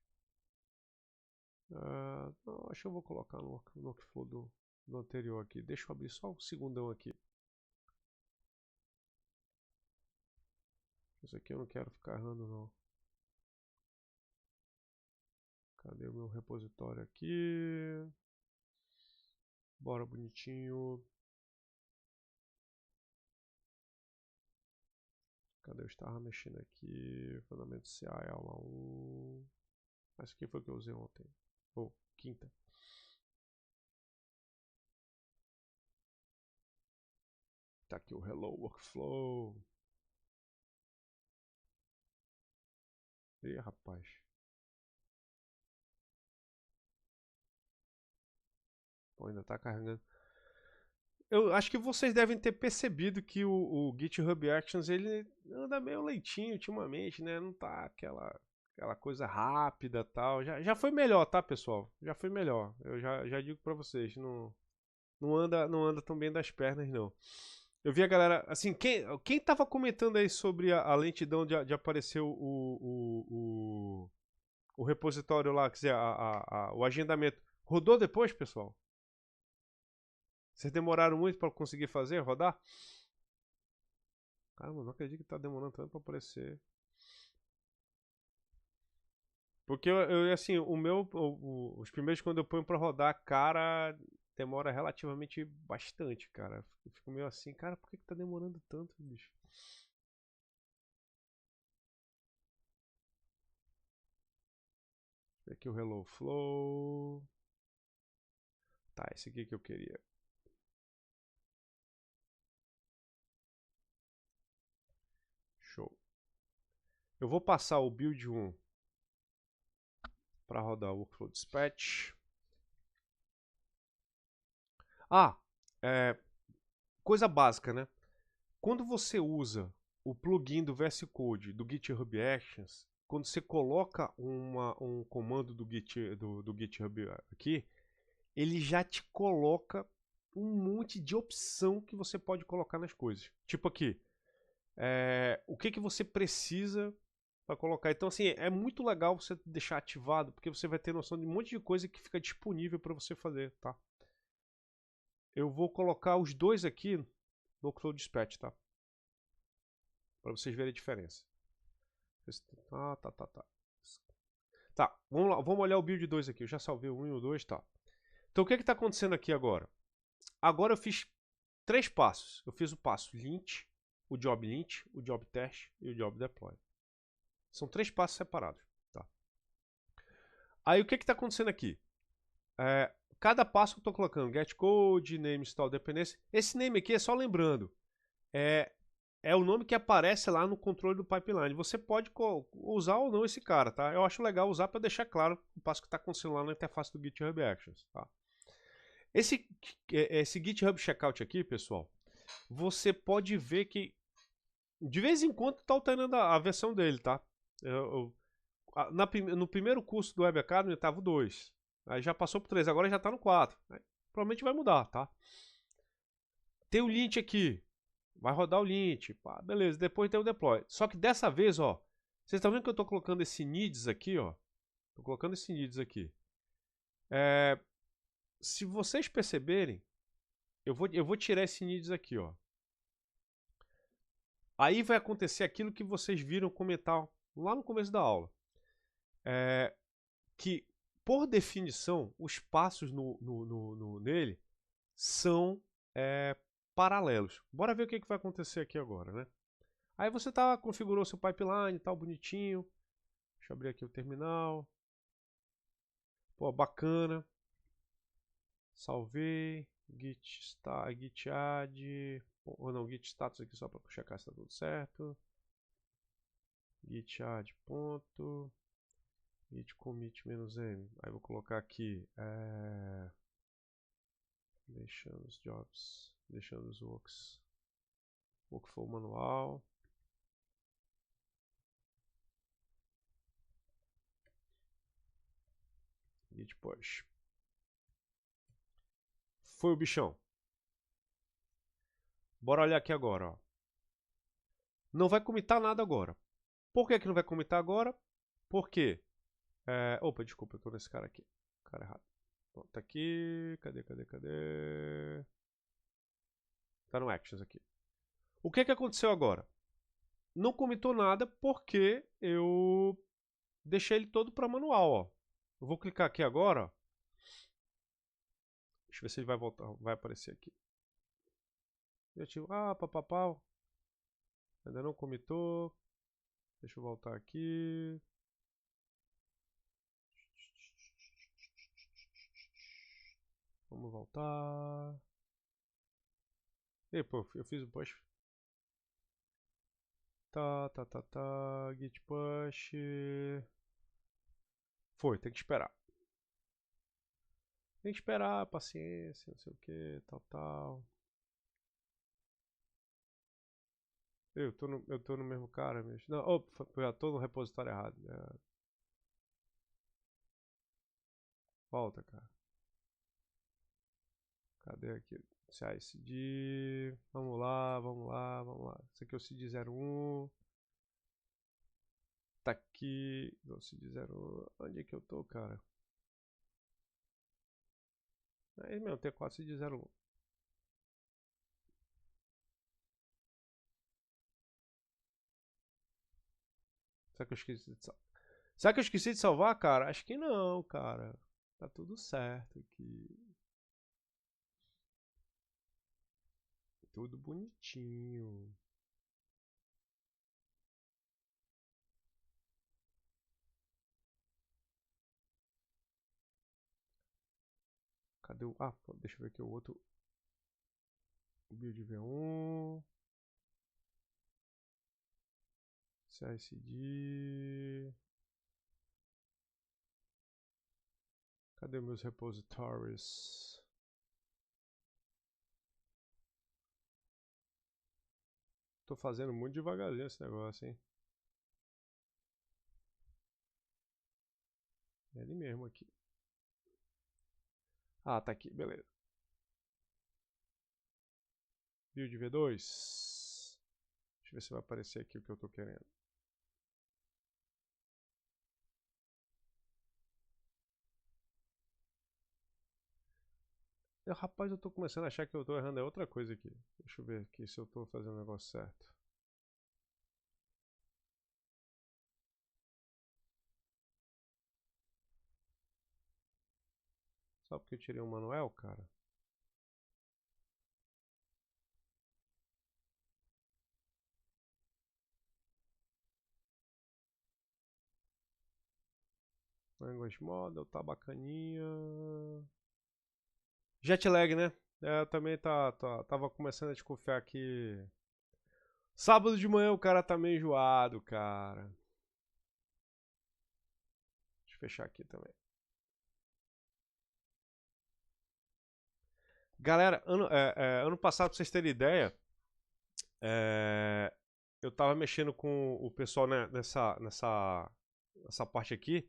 Não, acho que eu vou colocar no workflow do anterior aqui. Deixa eu abrir só um segundão aqui. Isso aqui eu não quero ficar errando não. Cadê o meu repositório aqui? Bora bonitinho. Cadê? Eu estava mexendo aqui. Fundamento CI aula 1. Mas que foi que eu usei ontem? Ou quinta. Tá aqui o Hello Workflow. Ih, rapaz. Pô, ainda tá carregando. Eu acho que vocês devem ter percebido que o GitHub Actions ele anda meio lentinho ultimamente, né? Não tá aquela coisa rápida e tal. Já foi melhor, tá, pessoal? Já foi melhor. Eu já digo pra vocês, não anda tão bem das pernas, não. Eu vi a galera, assim, quem tava comentando aí sobre a lentidão de aparecer o repositório lá, quer dizer, o agendamento, rodou depois, pessoal? Vocês demoraram muito para conseguir fazer, rodar? Caramba, não acredito que tá demorando tanto para aparecer. Porque assim, os primeiros quando eu ponho para rodar, cara, demora relativamente bastante, cara. Eu fico meio assim, cara, por que tá demorando tanto, bicho? Aqui o Hello Flow. Tá, esse aqui que eu queria. Show. Eu vou passar o build 1 para rodar o Workflow Dispatch. Coisa básica, né? Quando você usa o plugin do VS Code do GitHub Actions, quando você coloca um comando do GitHub aqui, ele já te coloca um monte de opção que você pode colocar nas coisas. Tipo aqui, o que você precisa para colocar. Então, assim, é muito legal você deixar ativado, porque você vai ter noção de um monte de coisa que fica disponível para você fazer, tá? Eu vou colocar os dois aqui no Workflow Dispatch, tá? Para vocês verem a diferença. Tá. Tá, vamos lá, vamos olhar o build 2 aqui. Eu já salvei o 1 e o 2, tá. Então o que está acontecendo aqui agora? Agora eu fiz 3 passos. Eu fiz o passo lint, o job lint, o job test e o job deploy. São 3 passos separados, tá? Aí o que está acontecendo aqui? Cada passo que eu estou colocando, get code, name, install, dependência. Esse name aqui é só lembrando. É o nome que aparece lá no controle do pipeline. Você pode usar ou não esse cara, tá? Eu acho legal usar para deixar claro o passo que está acontecendo lá na interface do GitHub Actions, tá? Esse GitHub Checkout aqui, pessoal, você pode ver que de vez em quando está alterando a versão dele, tá? No primeiro curso do Web Academy estava o 2. Aí já passou pro 3, agora já está no 4. Aí, provavelmente vai mudar, tá? Tem o lint aqui. Vai rodar o lint. Pá, beleza, depois tem o deploy. Só que dessa vez, ó, vocês estão vendo que eu estou colocando esse needs aqui, ó. Estou colocando esse needs aqui. Se vocês perceberem, eu vou tirar esse needs aqui, ó. Aí vai acontecer aquilo que vocês viram comentar lá no começo da aula. que, por definição, os passos nele são paralelos. Bora ver o que vai acontecer aqui agora, né? Aí você configurou seu pipeline, tal, bonitinho. Deixa eu abrir aqui o terminal. Pô, bacana. Salvei. Git add. Ou não, git status aqui só para checar se tá tudo certo. Git add ponto. Git commit -m. Aí vou colocar aqui. Deixando os jobs. Deixando os works. Workflow manual. Git push. Foi o bichão. Bora olhar aqui agora, ó. Não vai comitar nada agora. Por que não vai comitar agora? Porque... opa, desculpa, eu tô nesse cara aqui. Cara errado. Pronto, tá aqui. Cadê? Tá no Actions aqui. O que aconteceu agora? Não comitou nada porque eu deixei ele todo para manual, ó. Eu vou clicar aqui agora, ó. Deixa eu ver se ele vai voltar, vai aparecer aqui. Papapá. Ainda não comitou. Deixa eu voltar aqui. Vamos voltar. E pô, eu fiz o push. Tá. Git push. Foi, tem que esperar. Tem que esperar, paciência, não sei o que, tal. Eu tô no mesmo cara mesmo. Não, opa, já tô no repositório errado. Volta, cara. Cadê aqui? CICD. Vamos lá. Esse aqui é o CID01. Tá aqui. Não, CID01. Onde é que eu tô, cara? Aí mesmo, T4 CID01. Será que eu esqueci de salvar? Será que eu esqueci de salvar, cara? Acho que não, cara. Tá tudo certo aqui. Tudo bonitinho. Cadê o... deixa eu ver aqui o outro. O build V1. CICD. Cadê meus repositórios? Tô fazendo muito devagarzinho esse negócio, hein? É ele mesmo aqui. Tá aqui, beleza. Build V2. Deixa eu ver se vai aparecer aqui o que eu tô querendo. Rapaz, eu tô começando a achar que eu tô errando. É outra coisa aqui. Deixa eu ver aqui se eu tô fazendo o negócio certo. Só porque eu tirei um manual, cara? Language Model, tá bacaninha. Jet lag, né? Eu também tava começando a desconfiar que... Sábado de manhã o cara tá meio enjoado, cara. Deixa eu fechar aqui também. Galera, ano passado, pra vocês terem ideia, eu tava mexendo com o pessoal, né, nessa parte aqui.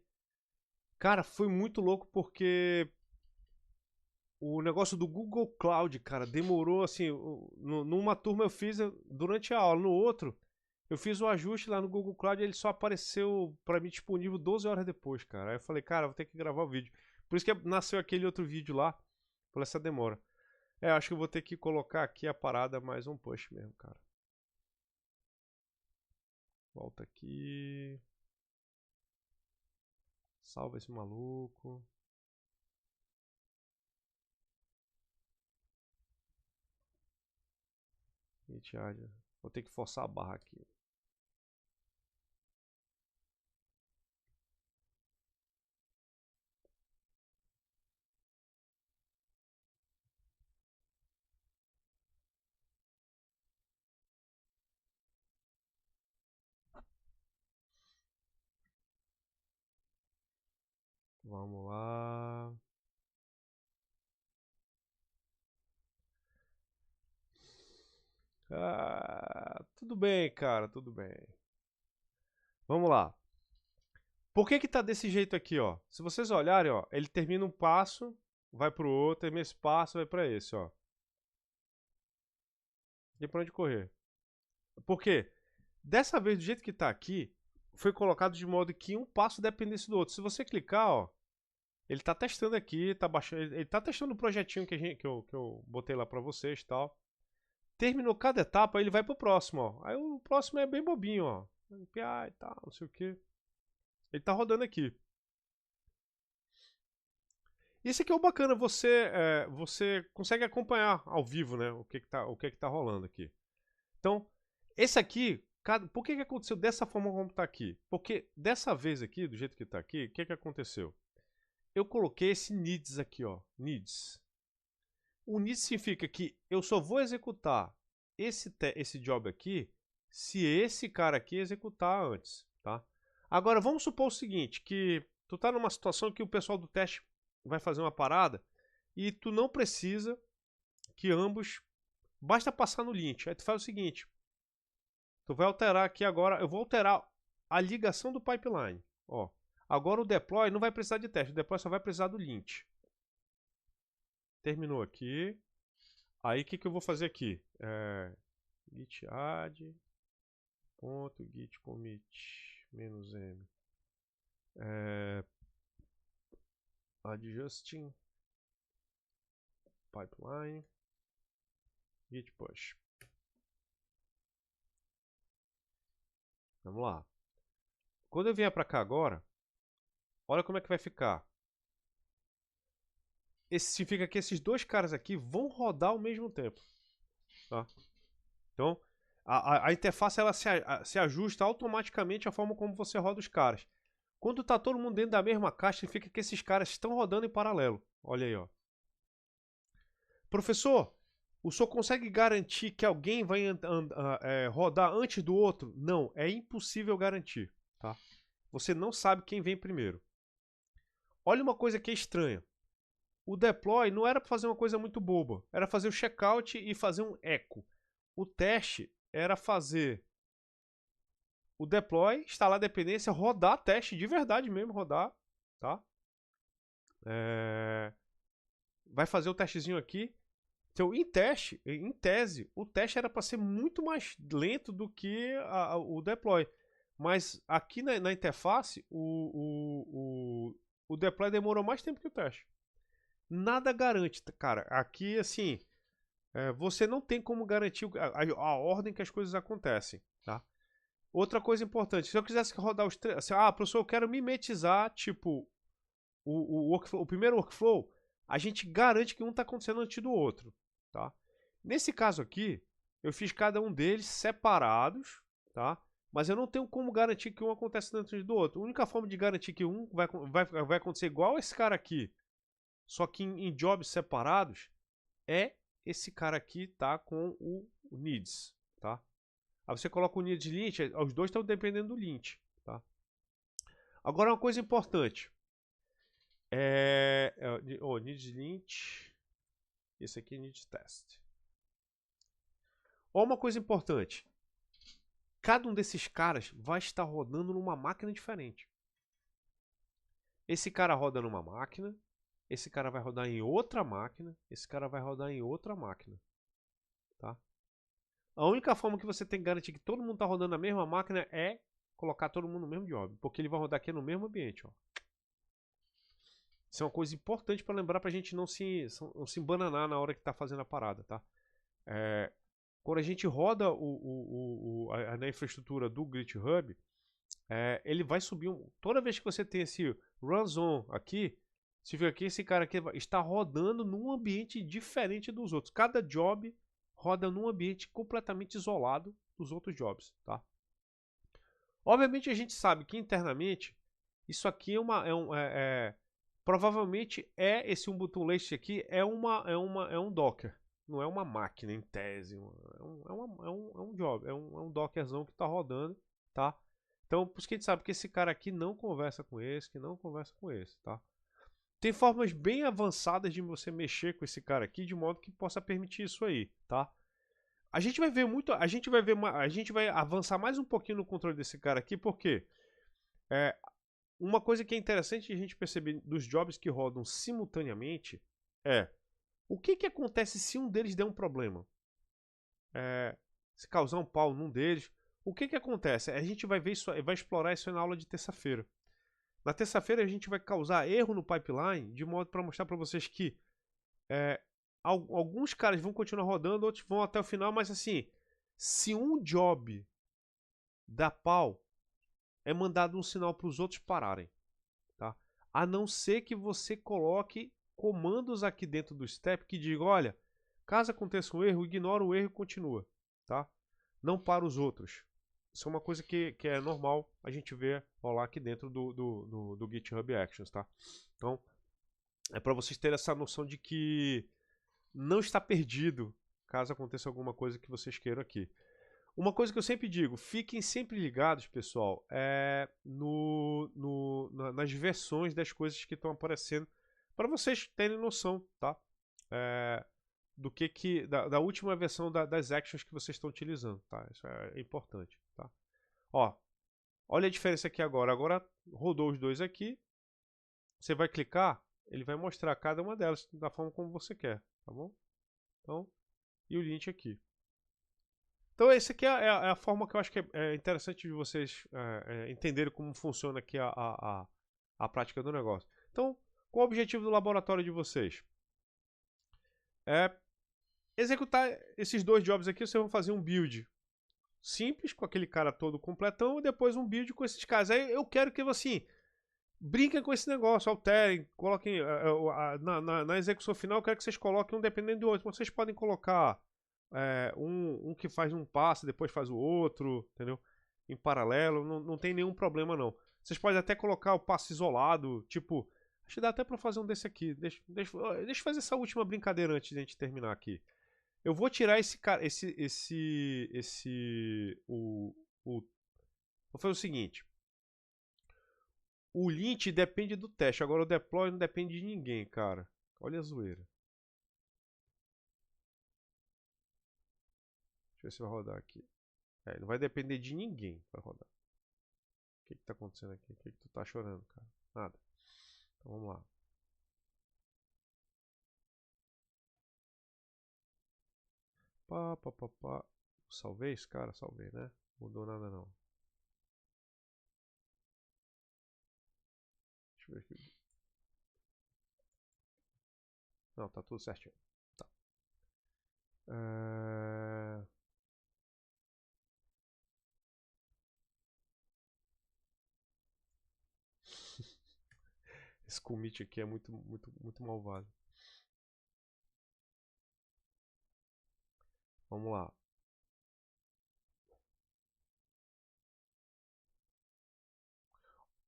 Cara, foi muito louco porque o negócio do Google Cloud, cara, demorou assim. Numa turma eu fiz durante a aula, no outro eu fiz o ajuste lá no Google Cloud e ele só apareceu pra mim disponível 12 horas depois, cara. Aí eu falei, cara, vou ter que gravar o vídeo. Por isso que nasceu aquele outro vídeo lá, por essa demora. Acho que eu vou ter que colocar aqui a parada mais um push mesmo, cara. Volta aqui. Salva esse maluco. Vou ter que forçar a barra aqui. Vamos lá. Tudo bem, cara, tudo bem. Vamos lá. Por que que tá desse jeito aqui, ó? Se vocês olharem, ó, ele termina um passo, vai pro outro, termina esse passo, vai pra esse, ó. Não tem pra onde correr. Por quê? Dessa vez, do jeito que tá aqui, foi colocado de modo que um passo dependesse do outro. Se você clicar, ó, ele tá testando aqui, tá baixando, ele tá testando o projetinho que eu botei lá pra vocês e tal. Terminou cada etapa, ele vai pro próximo, ó. Aí o próximo é bem bobinho, ó. NPI e tal, não sei o que. Ele tá rodando aqui. Isso aqui é o bacana, você consegue acompanhar ao vivo, né, o que que tá rolando aqui. Então, esse aqui, por que que aconteceu dessa forma como tá aqui? Porque dessa vez aqui, do jeito que tá aqui, o que que aconteceu? Eu coloquei esse needs aqui, ó, needs. O needs significa que eu só vou executar esse job aqui se esse cara aqui executar antes, tá? Agora, vamos supor o seguinte, que tu tá numa situação que o pessoal do teste vai fazer uma parada e tu não precisa que ambos, basta passar no lint. Aí tu faz o seguinte, tu vai alterar aqui agora, eu vou alterar a ligação do pipeline, ó. Agora o deploy não vai precisar de teste, o deploy só vai precisar do lint. Terminou aqui. Aí o que eu vou fazer aqui? Git add ponto git commit -m adjusting pipeline git push. Vamos lá. Quando eu vier para cá agora, olha como é que vai ficar. Esse significa que esses dois caras aqui vão rodar ao mesmo tempo. Tá? Então, a interface ela se ajusta automaticamente à forma como você roda os caras. Quando está todo mundo dentro da mesma caixa, significa que esses caras estão rodando em paralelo. Olha aí, ó. Professor, o senhor consegue garantir que alguém vai rodar antes do outro? Não, é impossível garantir. Tá? Você não sabe quem vem primeiro. Olha uma coisa que é estranha. O deploy não era para fazer uma coisa muito boba. Era fazer o checkout e fazer um echo. O teste era fazer o deploy, instalar a dependência, rodar teste de verdade mesmo, rodar. Tá? Vai fazer o testezinho aqui. Então, em tese, o teste era para ser muito mais lento do que o deploy. Mas aqui na interface, o deploy demorou mais tempo que o teste. Nada garante, cara. Aqui, assim, você não tem como garantir a ordem que as coisas acontecem, tá? Outra coisa importante, se eu quisesse rodar os três, assim, professor, eu quero mimetizar, tipo, o primeiro workflow, a gente garante que um está acontecendo antes do outro, tá? Nesse caso aqui, eu fiz cada um deles separados, tá? Mas eu não tenho como garantir que um acontece antes do outro. A única forma de garantir que um vai acontecer igual esse cara aqui, só que em jobs separados, é esse cara aqui tá com o needs, tá? Aí você coloca o needs lint, os dois estão dependendo do lint, tá? Agora uma coisa importante. Needs lint, esse aqui é needs test. Olha uma coisa importante. Cada um desses caras vai estar rodando numa máquina diferente. Esse cara roda numa máquina, esse cara vai rodar em outra máquina, esse cara vai rodar em outra máquina. Tá? A única forma que você tem que garantir que todo mundo está rodando na mesma máquina é colocar todo mundo no mesmo job, porque ele vai rodar aqui no mesmo ambiente. Ó. Isso é uma coisa importante para lembrar para a gente não se embananar na hora que está fazendo a parada. Tá? Quando a gente roda na infraestrutura do GitHub, ele vai subir. Toda vez que você tem esse runs on aqui, você vê aqui, esse cara aqui está rodando num ambiente diferente dos outros. Cada job roda num ambiente completamente isolado dos outros jobs, tá? Obviamente a gente sabe que internamente isso aqui provavelmente esse Ubuntu Latest aqui é um Docker, não é uma máquina em tese, é um job, é um Dockerzão que está rodando, tá? Então por isso que a gente sabe que esse cara aqui não conversa com esse, que não conversa com esse, tá? Tem formas bem avançadas de você mexer com esse cara aqui de modo que possa permitir isso aí, tá? A gente vai ver muito, a gente vai avançar mais um pouquinho no controle desse cara aqui, porque uma coisa que é interessante a gente perceber dos jobs que rodam simultaneamente é o que acontece se um deles der um problema. Se causar um pau num deles, o que acontece? A gente vai ver isso, vai explorar isso na aula de terça-feira. Na terça-feira a gente vai causar erro no pipeline de modo para mostrar para vocês que alguns caras vão continuar rodando, outros vão até o final, mas assim, se um job dá pau, é mandado um sinal para os outros pararem, tá? A não ser que você coloque comandos aqui dentro do step que digam, olha, caso aconteça um erro, ignora o erro e continua, tá? Não para os outros. Isso é uma coisa que é normal a gente ver rolar aqui dentro do GitHub Actions, tá? Então, é para vocês terem essa noção de que não está perdido caso aconteça alguma coisa que vocês queiram aqui. Uma coisa que eu sempre digo, fiquem sempre ligados, pessoal, nas versões das coisas que estão aparecendo, para vocês terem noção, tá? Da última versão das actions que vocês estão utilizando, tá? Isso é importante, tá? Ó, olha a diferença aqui agora. Agora rodou os dois aqui. Você vai clicar, ele vai mostrar cada uma delas da forma como você quer, tá bom? Então, e o link aqui. Então, essa aqui é a forma que eu acho que é interessante de vocês entenderem como funciona aqui a prática do negócio. Então, qual o objetivo do laboratório de vocês? Executar esses dois jobs aqui, vocês vão fazer um build simples, com aquele cara todo completão, e depois um build com esses caras. Aí eu quero que, assim, brinquem com esse negócio, alterem, coloquem, na execução final, eu quero que vocês coloquem um dependendo do outro. Vocês podem colocar um que faz um passo, depois faz o outro, entendeu? Em paralelo, não tem nenhum problema não. Vocês podem até colocar o passo isolado, tipo, acho que dá até pra fazer um desse aqui. Deixa eu fazer essa última brincadeira antes de a gente terminar aqui. Eu vou tirar esse cara, vou fazer o seguinte. O lint depende do teste, agora o deploy não depende de ninguém, cara. Olha a zoeira. Deixa eu ver se vai rodar aqui. Não vai depender de ninguém para rodar. O que tá acontecendo aqui? O que tu tá chorando, cara? Nada. Então vamos lá. Salvei esse cara? Salvei, né? Não mudou nada não. Deixa eu ver aqui. Não, tá tudo certinho. Tá. Esse commit aqui é muito malvado. Vamos lá.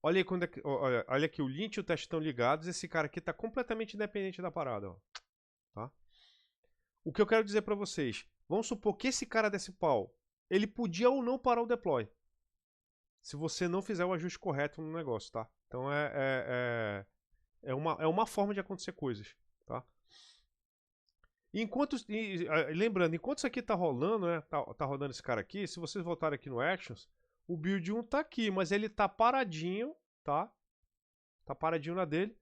Olha aí olha aqui, o lint e o teste estão ligados. Esse cara aqui está completamente independente da parada. Ó. Tá? O que eu quero dizer para vocês, vamos supor que esse cara desse pau, ele podia ou não parar o deploy. Se você não fizer o ajuste correto no negócio, tá? Então é uma forma de acontecer coisas, tá? Lembrando, enquanto isso aqui tá rolando, né? Tá rodando esse cara aqui, se vocês voltarem aqui no Actions, o build 1 tá aqui, mas ele tá paradinho, tá? Tá paradinho na dele,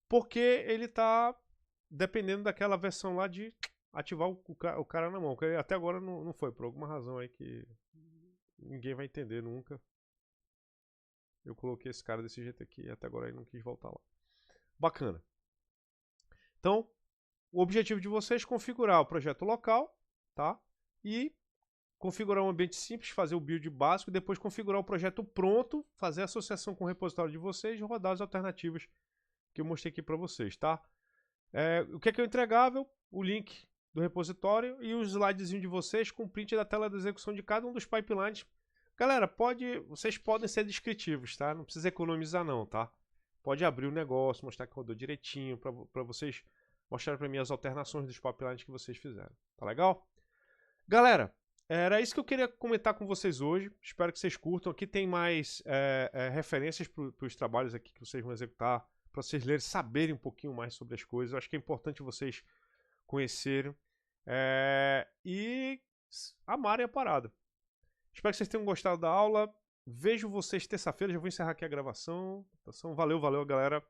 porque ele tá dependendo daquela versão lá de ativar o cara na mão, que até agora não foi, por alguma razão aí que ninguém vai entender nunca. Eu coloquei esse cara desse jeito aqui e até agora ele não quis voltar lá. Bacana. Então, o objetivo de vocês é configurar o projeto local, tá? E configurar um ambiente simples, fazer o build básico, depois configurar o projeto pronto, fazer a associação com o repositório de vocês e rodar as alternativas que eu mostrei aqui para vocês, tá? O que é o entregável? O link do repositório e o slidezinho de vocês com print da tela de execução de cada um dos pipelines. Galera, vocês podem ser descritivos, tá? Não precisa economizar não, tá? Pode abrir o negócio, mostrar que rodou direitinho, para vocês mostrarem para mim as alternações dos pipelines que vocês fizeram. Tá legal? Galera, era isso que eu queria comentar com vocês hoje. Espero que vocês curtam. Aqui tem mais referências para os trabalhos aqui que vocês vão executar, para vocês lerem, saberem um pouquinho mais sobre as coisas. Eu acho que é importante vocês conhecerem e amarem a parada. Espero que vocês tenham gostado da aula. Vejo vocês terça-feira. Já vou encerrar aqui a gravação. Valeu, galera.